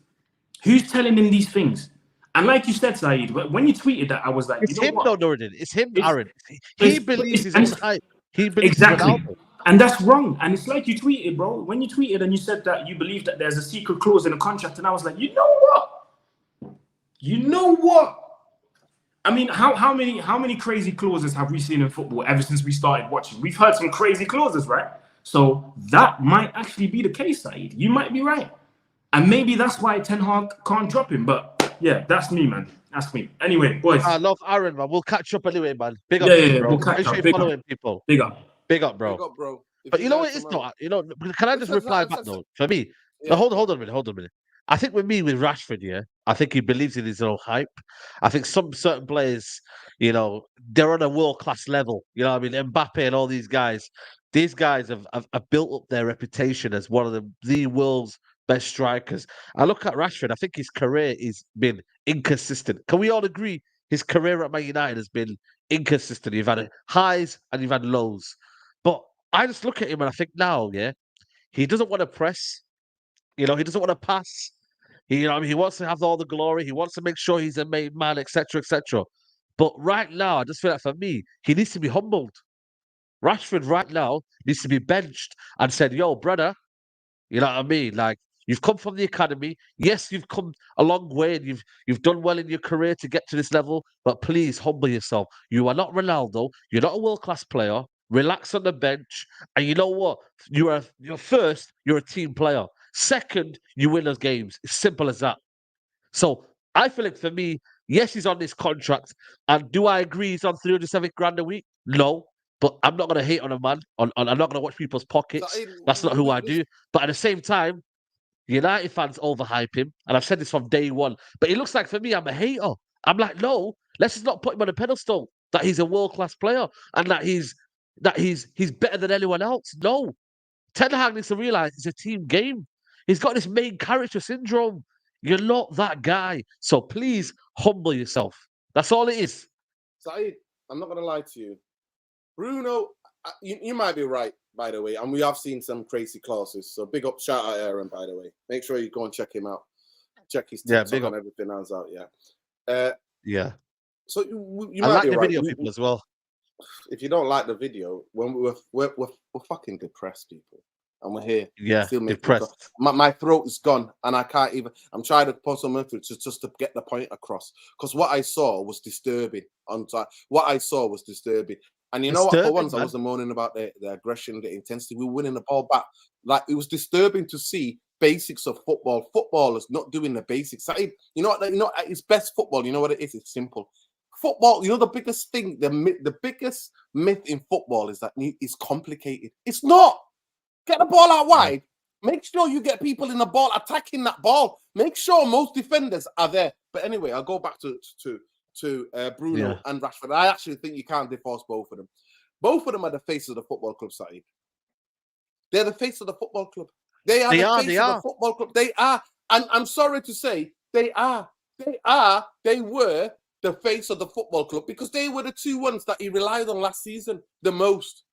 Who's telling them these things? And like you said, Saeed, when you tweeted that, I was like, it's him, though, Nordin. It's him, Aaron. He believes his own hype. He believes exactly. And that's wrong. And it's like you tweeted, bro. When you tweeted and you said that you believe that there's a secret clause in a contract, and I was like, you know what? You know what? I mean, how many crazy clauses have we seen in football ever since we started watching? We've heard some crazy clauses, right? So that might actually be the case, Saeed. You might be right. And maybe that's why Ten Hag can't drop him. But yeah, that's me, man. That's me. Anyway, boys. I love Aaron, man. We'll catch up anyway, man. Big up, bro. We'll catch up. Following people. Big up. Big up, bro. Big up, bro. But you know what it is, though? You know, can I just reply back, though? For me, no, hold on a minute. I think with Rashford, yeah, I think he believes in his own hype. I think some certain players, they're on a world class level. You know what I mean? Mbappe and all these guys have built up their reputation as one of the world's best strikers. I look at Rashford, I think his career has been inconsistent. Can we all agree his career at Man United has been inconsistent? You've had highs and you've had lows. But I just look at him and I think now, yeah, he doesn't want to press. He doesn't want to pass. He wants to have all the glory. He wants to make sure he's a main man, etc., etc. But right now, I just feel like for me, he needs to be humbled. Rashford right now needs to be benched and said, "Yo, brother, you know what I mean? Like you've come from the academy. Yes, you've come a long way and you've done well in your career to get to this level. But please humble yourself. You are not Ronaldo. You're not a world class player. Relax on the bench. And you know what? You're first. You're a team player. Second, you win those games. It's simple as that. So I feel like for me, yes, he's on this contract. And do I agree he's on 370 grand a week? No. But I'm not going to hate on a man. I'm not going to watch people's So, pockets. That's not who I do. But at the same time, United fans overhype him. And I've said this from day one. But it looks like for me, I'm a hater. I'm like, no, let's just not put him on a pedestal that he's a world-class player and that he's better than anyone else. No. Ten Hag needs to realize it's a team game. He's got this main character syndrome. You're not that guy. So please humble yourself. That's all it is. Saeed, I'm not going to lie to you. Bruno, you might be right, by the way. And we have seen some crazy clauses. So big up, shout out Aaron, by the way. Make sure you go and check him out. Check his TikTok and everything else out, yeah. Yeah. So you I might like be the right. video people as well. If you don't like the video, when we're fucking depressed, people. And we're here. Yeah, still depressed. My throat is gone, and I can't even. I'm trying to put some effort just to get the point across. Because what I saw was disturbing. What I saw was disturbing. And you know what? For once, man. I wasn't moaning about the aggression, the intensity. We were winning the ball back. Like it was disturbing to see basics of football. Footballers not doing the basics. You know what? It's best football. You know what it is? It's simple. Football. You know the biggest thing, the biggest myth in football is that it's complicated. It's not. Get the ball out wide. Make sure you get people in the ball attacking that ball. Make sure most defenders are there. But anyway, I'll go back to Bruno and Rashford. I actually think you can't divorce both of them. Both of them are the face of the football club, Saeed. They're the face of the football club. They are the face of the football club. They are. And I'm sorry to say, they are. They were the face of the football club because they were the two ones that he relied on last season the most.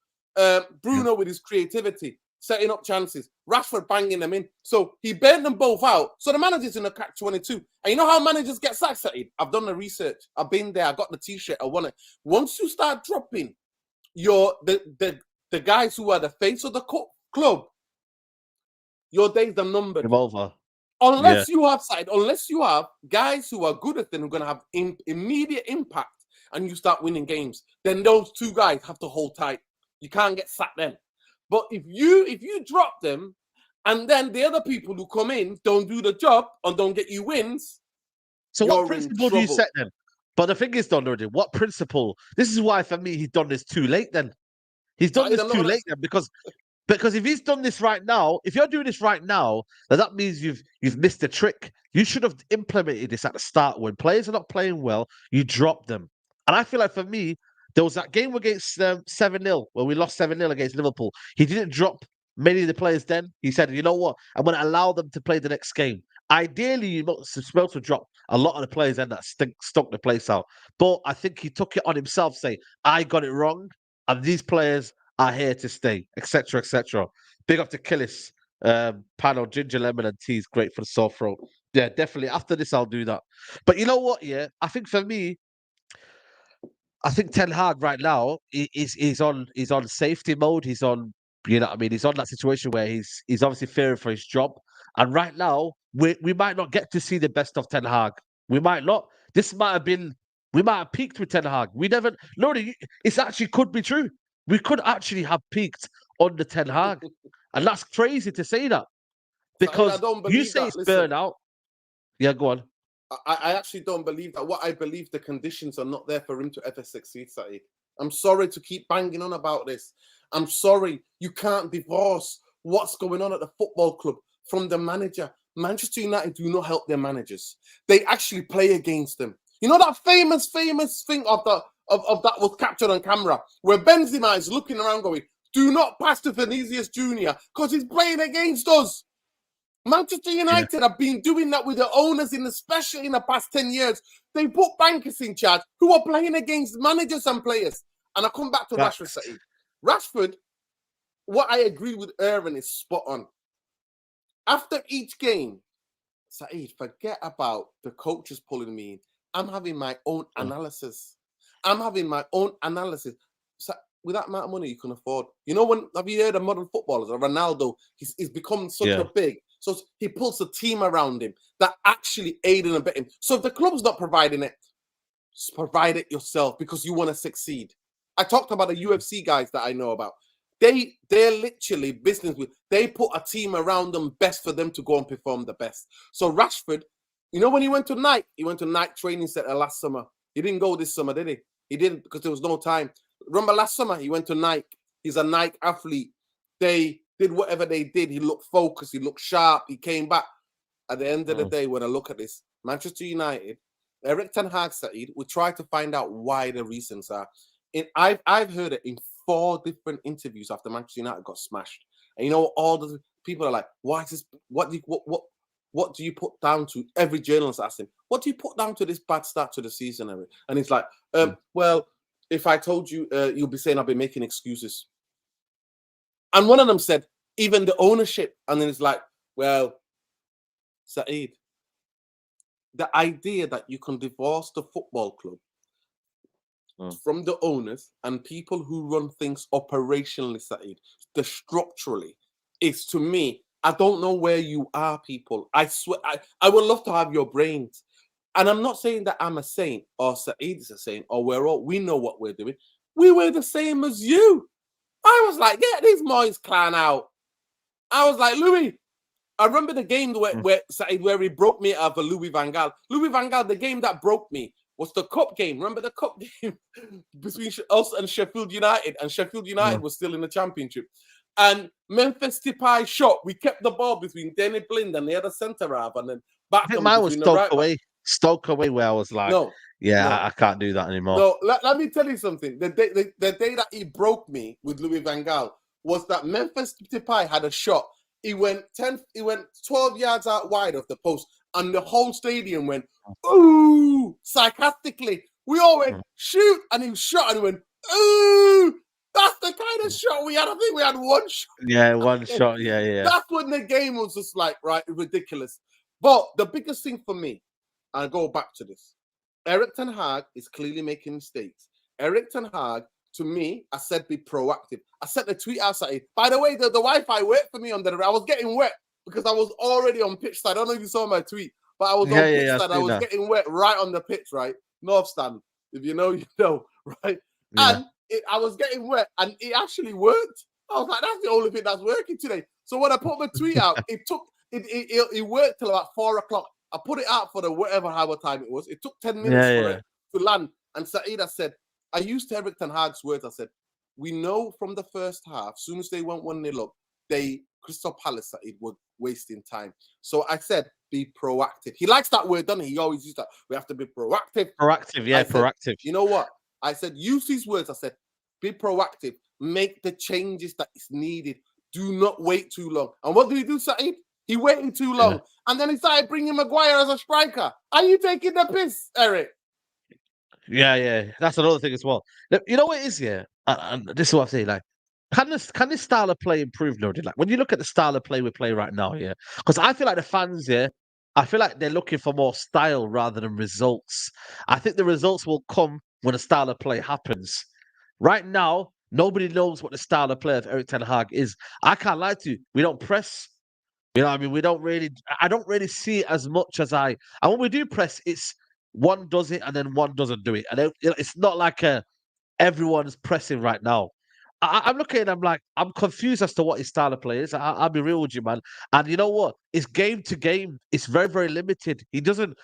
Bruno with his creativity, setting up chances, Rashford banging them in. So he burnt them both out. So the manager's in a catch-22. And you know how managers get sacked, Saeed? I've done the research. I've been there. I got the T-shirt. I won it. Once you start dropping the guys who are the face of the club, your days are numbered. Over. Unless you have guys who are good at them, who are going to have immediate impact, and you start winning games, then those two guys have to hold tight. You can't get sacked then. But if you drop them, and then the other people who come in don't do the job and don't get you wins, so what principle do you set then? But the thing is, Don, what principle? This is why for me he's done this too late. Then he's done this too late then because if he's done this right now, if you're doing this right now, then that means you've missed the trick. You should have implemented this at the start. When players are not playing well, you drop them. And I feel like for me, there was that game against 7-0 where we lost 7-0 against Liverpool. He didn't drop many of the players then. He said, you know what? I'm going to allow them to play the next game. Ideally, you're supposed to drop a lot of the players then that stunk the place out. But I think he took it on himself, saying, I got it wrong, and these players are here to stay, etc., etc. Big up to Killis, panel, ginger, lemon, and tea is great for the sore throat. Yeah, definitely. After this, I'll do that. But you know what? Yeah, I think for me, I think Ten Hag right now he's on safety mode. He's on, you know what I mean? He's on that situation where he's obviously fearing for his job. And right now, we might not get to see the best of Ten Hag. We might not. We might have peaked with Ten Hag. We never, no, it actually could be true. We could actually have peaked under Ten Hag. And that's crazy to say that. Because you say it's burnout. Yeah, go on. I actually don't believe that. What I believe, the conditions are not there for him to ever succeed, Saeed. I'm sorry to keep banging on about this. I'm sorry. You can't divorce what's going on at the football club from the manager. Manchester United do not help their managers. They actually play against them. You know that famous thing of that was captured on camera where Benzema is looking around going, "Do not pass to Vinicius Junior because he's playing against us." Manchester United have been doing that with the owners, especially in the past 10 years. They put bankers in charge who are playing against managers and players. And I come back to Rashford, Saeed. Rashford, what I agree with Aaron is spot on. After each game, Saeed, forget about the coaches pulling me in. I'm having my own analysis. So, with that amount of money you can afford. You know, have you heard of modern footballers? Ronaldo, he's become such a big. So he pulls a team around him that actually aid and abet him. So if the club's not providing it, just provide it yourself because you want to succeed. I talked about the UFC guys that I know about. They're literally business with. They put a team around them best for them to go and perform the best. So Rashford, you know, when he went to Nike training center last summer. He didn't go this summer, did he? He didn't because there was no time. Remember last summer he went to Nike. He's a Nike athlete. They did whatever they did. He looked focused. He looked sharp. He came back. At the end of the day, when I look at this, Manchester United, Erik ten Hag, Saeed, we try to find out why the reasons are. I've heard it in 4 different interviews after Manchester United got smashed. And you know, all the people are like, why is this? What do you put down to? Every journalist asked him, what do you put down to this bad start to the season, Eric? And he's like, well, if I told you, you'll be saying I've been making excuses. And one of them said, even the ownership. And then it's like, well, Saeed, the idea that you can divorce the football club from the owners and people who run things operationally, Saeed, the structurally, is to me, I don't know where you are, people. I swear, I would love to have your brains. And I'm not saying that I'm a saint or Saeed is a saint or we know what we're doing. We were the same as you. I was like, get this Moyes clan out. I was like, Louis, I remember the game where he broke me out of Louis van Gaal. Louis van Gaal, the game that broke me was the cup game. Remember the cup game between us and Sheffield United? And Sheffield United was still in the championship. And Memphis Depay shot. We kept the ball between Danny Blind and the other centre half, and then back. I think mine was Stoke away, where I was like, I can't do that anymore. No, let me tell you something. The day that he broke me with Louis van Gaal was that Memphis Depay had a shot. He went 12 yards out wide of the post, and the whole stadium went, ooh, sarcastically. We all went, shoot, and he shot, and he went, ooh. That's the kind of shot we had. I think we had one shot. Yeah, one shot. Yeah. That's when the game was just like, right, ridiculous. But the biggest thing for me, I'll go back to this. Erik ten Hag is clearly making mistakes. Erik ten Hag, to me, I said be proactive. I sent the tweet outside. By the way, the Wi-Fi worked for me on I was getting wet because I was already on pitch side. I don't know if you saw my tweet, but I was on pitch side. I was getting wet right on the pitch, right? North stand. If you know, you know, right? Yeah. And I was getting wet, and it actually worked. I was like, that's the only thing that's working today. So when I put my tweet out, it worked till about 4 o'clock. I put it out for the however time it was. It took 10 minutes for it to land. And Saeed, I said, I used Erik ten Hag's words. I said, we know from the first half, as soon as they went 1-0 up, Crystal Palace, Saeed, were wasting time. So I said, be proactive. He likes that word, doesn't he? He always used that. We have to be proactive. Proactive, yeah, proactive. You know what? I said, use these words. I said, be proactive. Make the changes that is needed. Do not wait too long. And what did he do, Saeed? He waited too long. And then he started bringing Maguire as a striker. Are you taking the piss, Eric? Yeah. That's another thing as well. You know what it is, yeah? And this is what I'm saying, like, can this style of play improve, no? Like, when you look at the style of play we play right now, yeah? Because I feel like the fans, I feel like they're looking for more style rather than results. I think the results will come when the style of play happens. Right now, nobody knows what the style of play of Erik ten Hag is. I can't lie to you. We don't press. You know what I mean? I don't really see it as much as and when we do press, it's one does it and then one doesn't do it. And it's not like everyone's pressing right now. I'm looking and I'm like, I'm confused as to what his style of play is. I'll be real with you, man. And you know what? It's game to game. It's very, very limited. He doesn't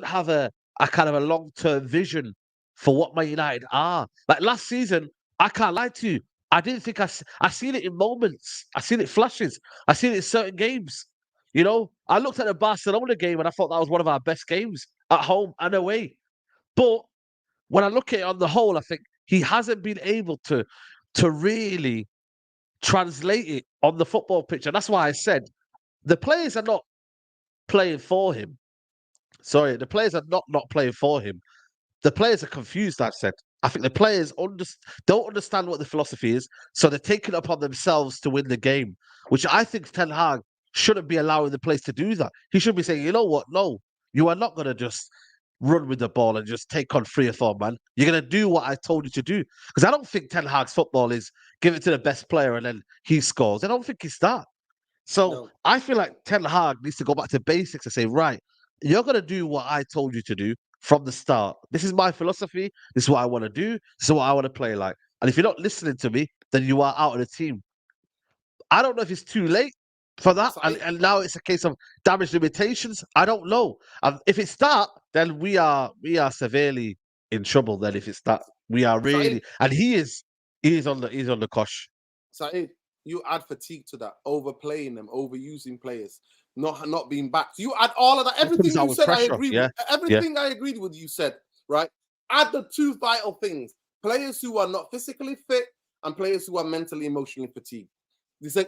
have a kind of a long-term vision for what Man United are. Like last season, I can't lie to you. I didn't think I seen it in moments. I seen it flashes. I seen it in certain games. You know, I looked at the Barcelona game and I thought that was one of our best games at home and away. But when I look at it on the whole, I think he hasn't been able to really translate it on the football pitch. And that's why I said the players are not playing for him. Sorry, the players are not playing for him. The players are confused, I've said. I think the players don't understand what the philosophy is, so they're taking it upon themselves to win the game, which I think Ten Hag shouldn't be allowing the players to do that. He should be saying, you know what? No, you are not going to just run with the ball and just take on 3 or 4 man. You're going to do what I told you to do. Because I don't think Ten Hag's football is give it to the best player and then he scores. I don't think it's that. So No. I feel like Ten Hag needs to go back to basics and say, right, you're going to do what I told you to do from the start. This is my philosophy. This is what I want to do. This is what I want to play like. And if you're not listening to me, then you are out of the team. I don't know if it's too late for that. And now it's a case of damage limitations. I don't know. If it's that, then we are severely in trouble. Then if it's that, we are really. And he is on the cosh. Saeed, you add fatigue to that, overplaying them, overusing players, not being backed. You add all of that. Everything you said, I agree with. Everything I agreed with you said, right? Add the 2 vital things: players who are not physically fit and players who are mentally, emotionally fatigued. It's a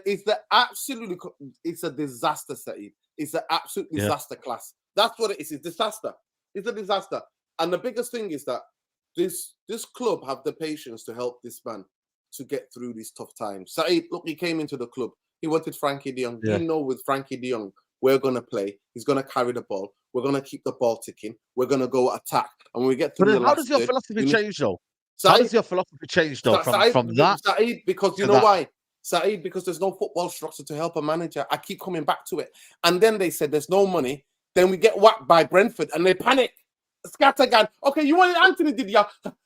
disaster, Saeed. It's an absolute disaster class. That's what it is. It's disaster. It's a disaster. And the biggest thing is that this club have the patience to help this man to get through these tough times. Saeed, look, he came into the club. He wanted Frankie de Jong. Yeah. You know, with Frankie de Jong, we're going to play. He's going to carry the ball. We're going to keep the ball ticking. We're going to go attack. And when we get through how does your philosophy change, though? Saeed, how does your philosophy change, though, from that? Saeed, because you know why? Saeed, because there's no football structure to help a manager. I keep coming back to it. And then they said there's no money. Then we get whacked by Brentford and they panic. Scattergun. Okay, you wanted Anthony, did you?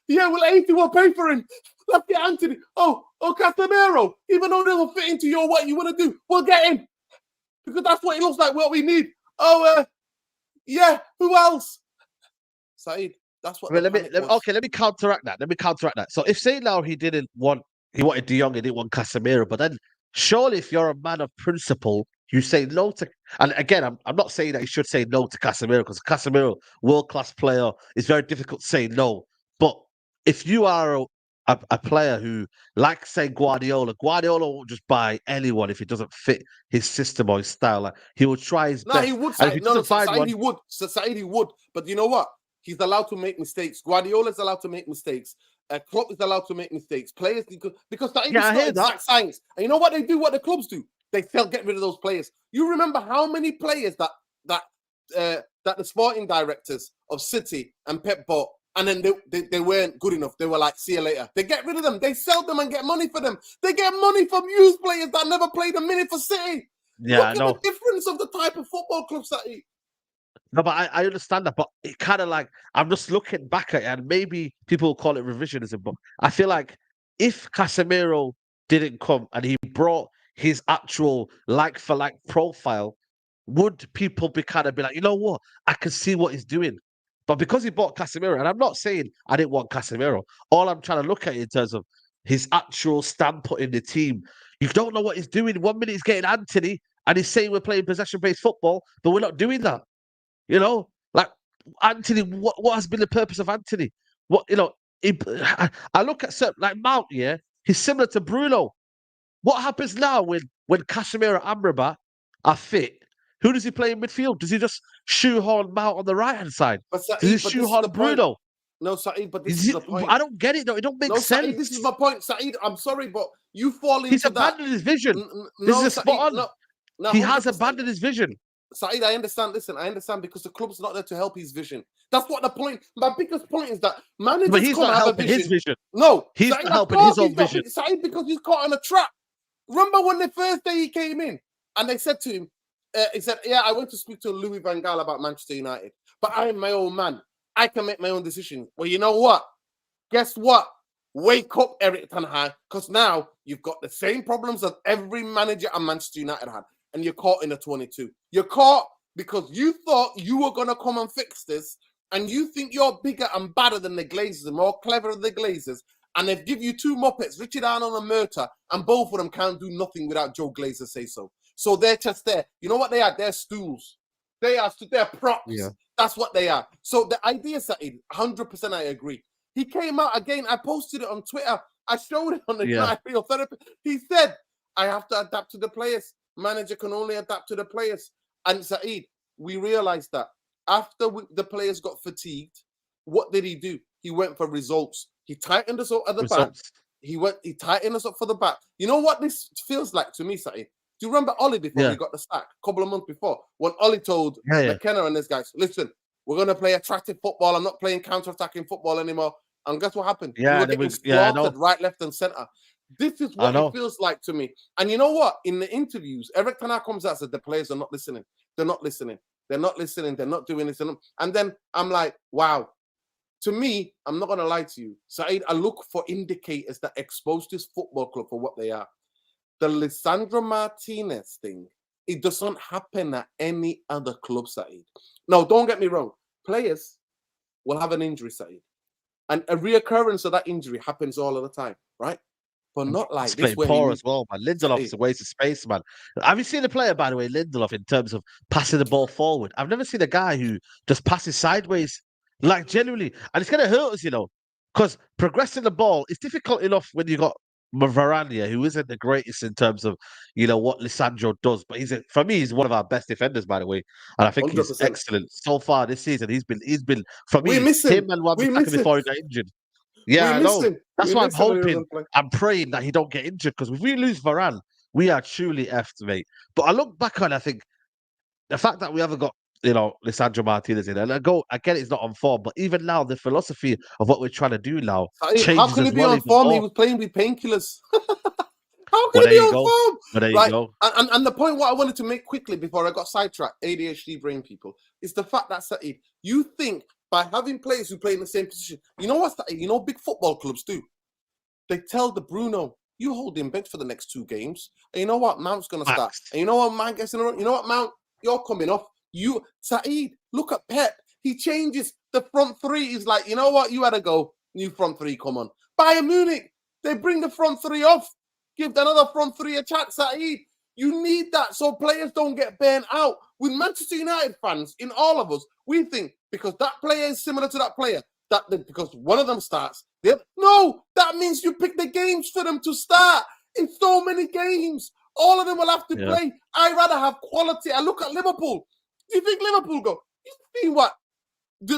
Yeah, well, 80 will pay for him. Let's get Anthony. Oh, Casemiro. Even though they will fit into your what you want to do, we'll get him. Because that's what it looks like, what we need. Yeah, who else? Saeed, that's what. Let me counteract that. So if say now he wanted De Jong, he didn't want Casemiro, but then surely if you're a man of principle, you say no to. And again, I'm not saying that you should say no to Casemiro because Casemiro, world-class player, it's very difficult to say no. But if you are a player who, like say Guardiola won't just buy anyone if it doesn't fit his system or his style. Like, he will try his best. He would. He would. Saeed, he would. But you know what? He's allowed to make mistakes. Guardiola's allowed to make mistakes. Klopp is allowed to make mistakes. Players because that is not exact science. And you know what they do? What the clubs do? They get rid of those players. You remember how many players that the sporting directors of City and Pep bought, and then they weren't good enough. They were like, see you later. They get rid of them. They sell them and get money for them. They get money from youth players that never played a minute for City. Yeah, Look at the difference of the type of football clubs that he. No, but I understand that. But it kind of like, I'm just looking back at it, and maybe people will call it revisionism, but I feel like if Casemiro didn't come and he brought his actual like-for-like profile, would people be like, you know what? I can see what he's doing. But because he bought Casemiro, and I'm not saying I didn't want Casemiro, all I'm trying to look at in terms of his actual standpoint in the team, you don't know what he's doing. 1 minute he's getting Anthony, and he's saying we're playing possession-based football, but we're not doing that. You know, like Anthony, what has been the purpose of Anthony? What, you know, I look at certain, like Mount, yeah, he's similar to Bruno. What happens now when Casemiro and Amrabat are fit? Who does he play in midfield? Does he just shoehorn Mount on the right-hand side? Saeed, does he shoehorn Bruno? No, Saeed, but this is the point. I don't get it, though. It don't make sense. Saeed, this is my point. Saeed, I'm sorry, but you fall into He's abandoned his vision. This is spot on. No, he has abandoned his vision. Saeed, I understand. Listen, I understand because the club's not there to help his vision. That's what the point. My biggest point is that managers but he's can't not have helping a vision. his vision. No, he's Saeed, not helping his own vision. Saeed, because he's caught on a trap. Remember when the first day he came in and they said to him, he said, "Yeah, I went to speak to Louis van Gaal about Manchester United, but I am my own man. I can make my own decisions." Well, you know what? Guess what? Wake up, Erik ten Hag, because now you've got the same problems that every manager at Manchester United had, and you're caught in a 22. You're caught because you thought you were going to come and fix this, and you think you're bigger and badder than the Glazers and more clever than the Glazers, and they've give you 2 Muppets, Richard Arnold and Murta, and both of them can't do nothing without Joe Glazer say so. So they're just there. You know what they are? They're stools. They're props. Yeah. That's what they are. So the idea, Saeed, 100% I agree. He came out again. I posted it on Twitter. I showed it on the Managerial therapy. He said, I have to adapt to the players. Manager can only adapt to the players. And Saeed, we realized that after the players got fatigued, what did he do? He went for results. He tightened us up at the back. He tightened us up for the back. You know what this feels like to me, Saeed? Do you remember Ollie before he got the sack? A couple of months before, when Ollie told McKenna and this guys, listen, we're going to play attractive football. I'm not playing counter-attacking football anymore. And guess what happened? Yeah, we were getting slaughtered right, left, and center. This is what it feels like to me. And you know what? In the interviews, Eric Ten Hag comes out and says the players are not listening. They're not listening. They're not listening. They're not doing this. And then I'm like, wow. To me, I'm not going to lie to you, Saeed, I look for indicators that expose this football club for what they are. The Lisandro Martinez thing, it doesn't happen at any other club, Saeed. No, don't get me wrong. Players will have an injury, Saeed. And a reoccurrence of that injury happens all of the time, right? But not like this. Playing poor as well, man. Lindelof's a waste of space, man. Have you seen a player, by the way, Lindelof, in terms of passing the ball forward? I've never seen a guy who just passes sideways, like genuinely. And it's going to hurt us, you know, because progressing the ball is difficult enough when you got Varane here, who isn't the greatest in terms of, you know, what Lisandro does. But for me, he's one of our best defenders, by the way. And I think 100%. He's excellent so far this season. He's been for me, him and Wan-Bissaka before he got injured. Yeah, I know. That's why I'm hoping, I'm praying that he don't get injured, because if we lose Varane, we are truly effed, mate. But I look back on, I think, the fact that we haven't got, you know, Lisandro Martinez in, and I get it's not on form, but even now, the philosophy of what we're trying to do now changes. How can he be on form? He was playing with painkillers. How can he be on form? Well, there you go. And the point what I wanted to make quickly before I got sidetracked, ADHD brain people, is the fact that, Saeed, you think by having players who play in the same position, you know what, you know, big football clubs do? They tell the Bruno, you hold him bench for the next 2 games. And you know what, Mount's going to start. And you know what, Mount gets in the run. You know what, Mount, you're coming off. Saeed, look at Pep. He changes the front 3. He's like, you know what, you had to go. New front 3, come on. Bayern Munich, they bring the front 3 off. Give another front 3 a chance, Saeed. You need that so players don't get burnt out. With Manchester United fans, in all of us, we think because that player is similar to that player, because one of them starts, no, that means you pick the games for them to start. It's so many games. All of them will have to play. I'd rather have quality. I look at Liverpool. Do you think Liverpool go? You see what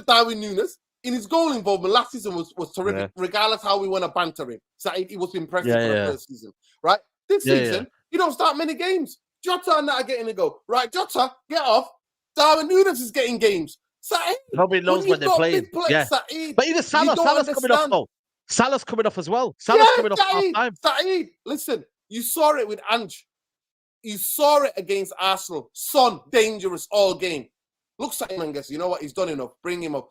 Darwin Núñez in his goal involvement last season was terrific, regardless how we want to banter him. So it was impressive for the first season, right? This season, you don't start many games. Jota and that are getting a go. Right, Jota, get off. Darwin Núñez is getting games. Saeed, nobody knows when they're playing. Saeed, but even Salah's coming off, though. Salah's coming off as well. Salah's coming off half time. Saeed, listen, you saw it with Ange. You saw it against Arsenal. Son, dangerous all game. Looks at him and guess, you know what? He's done enough. Bring him up.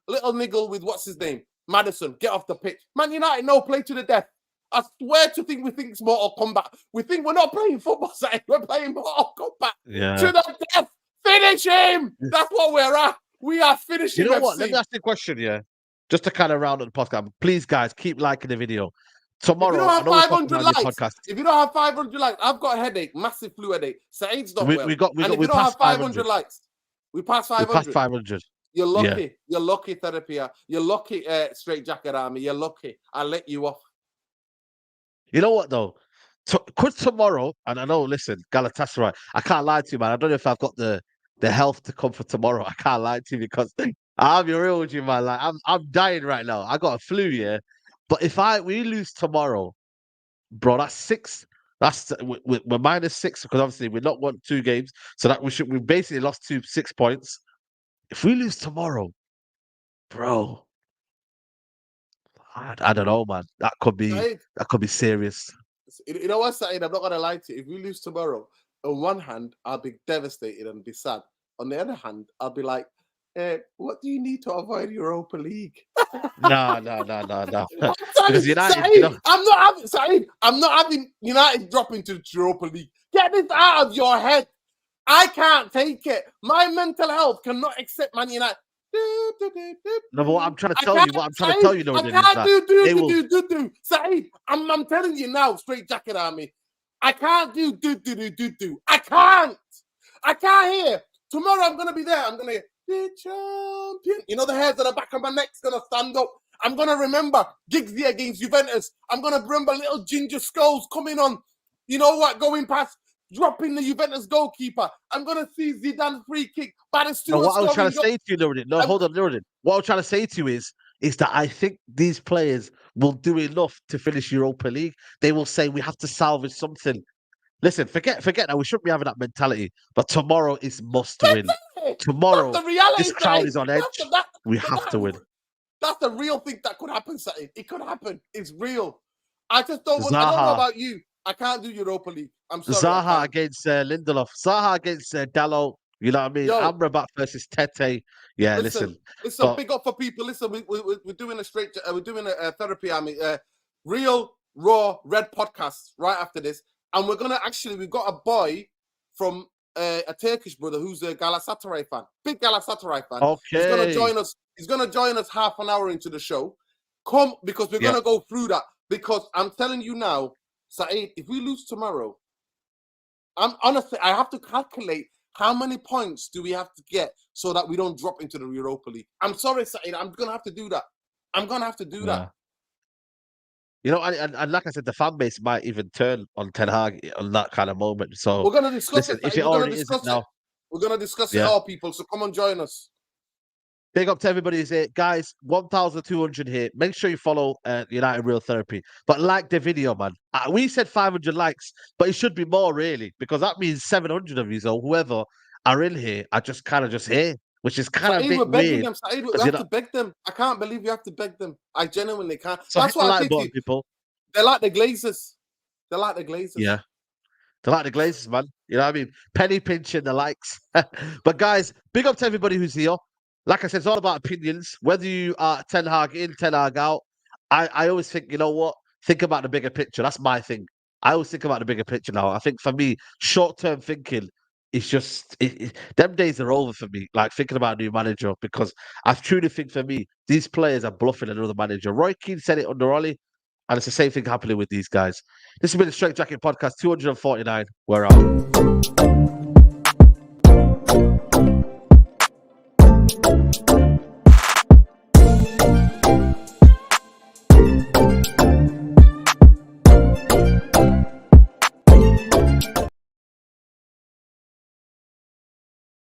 Little niggle with what's his name? Maddison, get off the pitch. Man United, no, play to the death. I swear to think we think it's Mortal Kombat. We think we're not playing football, Saeed. We're playing Mortal Kombat. To the death. Finish him. That's what we're at. We are finishing. You know what? Let me ask you a question, just to kind of round up the podcast. Please, guys, keep liking the video. Tomorrow, if you don't have 500 likes, if you don't have 500 likes, I've got a headache, massive flu headache. Saeed's not well. We don't have 500 likes, we passed 500. We passed 500. You're lucky. Yeah. You're lucky, Therapia. You're lucky, Straightjacket Army. You're lucky. I let you off. You know what, though? Could tomorrow, and I know, listen, Galatasaray, I can't lie to you, man. I don't know if I've got the health to come for tomorrow. I can't lie to you because I'll be real with you, man. Like, I'm dying right now. I got a flu, yeah. But if we lose tomorrow, bro, that's 6. We're -6 because obviously we're not won 2 games. So that we basically lost 6 points. If we lose tomorrow, bro, I don't know, man. That could be serious. You know what, Saeed? I'm not gonna lie to you. If we lose tomorrow, on one hand, I'll be devastated and be sad. On the other hand, I'll be like, what do you need to avoid Europa League? No. Because United, Saeed, I'm not having United dropping to Europa League. Get this out of your head. I can't take it. My mental health cannot accept Man United. No, but what I'm trying to tell you, Saeed, I'm telling you now, Straightjacket Army. I can't do. I can't hear. Tomorrow I'm gonna be there. I'm gonna hear the champion. You know, the hairs on the back of my neck's gonna stand up. I'm gonna remember Giggsy against Juventus. I'm gonna remember little Ginger Skulls coming on. You know what? Going past, dropping the Juventus goalkeeper. I'm gonna see Zidane free kick. But No, what I was trying to say to you, Nuruddin. No, hold on, Nuruddin. What I was trying to say to you is that I think these players will do enough to finish Europa League. They will say we have to salvage something. Listen, forget that. We shouldn't be having that mentality. But tomorrow is must win. Tomorrow, that's the reality, this crowd is on edge. We but have to win. That's the real thing that could happen, Saeed. It could happen. It's real. I just don't want. Zaha. I don't know about you. I can't do Europa League. I'm sorry. Zaha against Lindelof. Zaha against Dallo. You know what I mean? Yo. Amrabat versus Tete. Yeah, listen. Listen, big up for people. Listen, we're doing a straight. We're doing a therapy. I mean, real raw red podcast right after this, and we're gonna actually. We've got a boy from a Turkish brother who's a Galatasaray fan, big Galatasaray fan. Okay. He's gonna join us. He's gonna join us half an hour into the show. Come, because we're gonna go through that. Because I'm telling you now, Saeed, if we lose tomorrow, I'm honestly, I have to calculate how many points do we have to get so that we don't drop into the Europa League. I'm sorry, Saeed, I'm gonna have to do that. That. You know, and like I said, the fan base might even turn on Ten Hag on that kind of moment. So we're gonna discuss it. If it already isn't now, we're gonna discuss it all, people. So come and join us. Big up to everybody who's here. Guys, 1,200 here. Make sure you follow United Real Therapy. But like the video, man. We said 500 likes, but it should be more, really, because that means 700 of you, or whoever are in here are just here, which is kind of a bit weird. We have to beg them. I can't believe you have to beg them. I genuinely can't. So that's what I think. People. They're like the Glazers. Yeah. They're like the Glazers, man. You know what I mean? Penny pinching the likes. But guys, big up to everybody who's here. Like I said, it's all about opinions. Whether you are Ten Hag in, Ten Hag out, I always think, you know what? Think about the bigger picture. That's my thing. I always think about the bigger picture now. I think for me, short-term thinking is just... them days are over for me, like thinking about a new manager, because I truly think for me, these players are bluffing another manager. Roy Keane said it under Ollie, and it's the same thing happening with these guys. This has been the Straightjacket Podcast 249. We're out.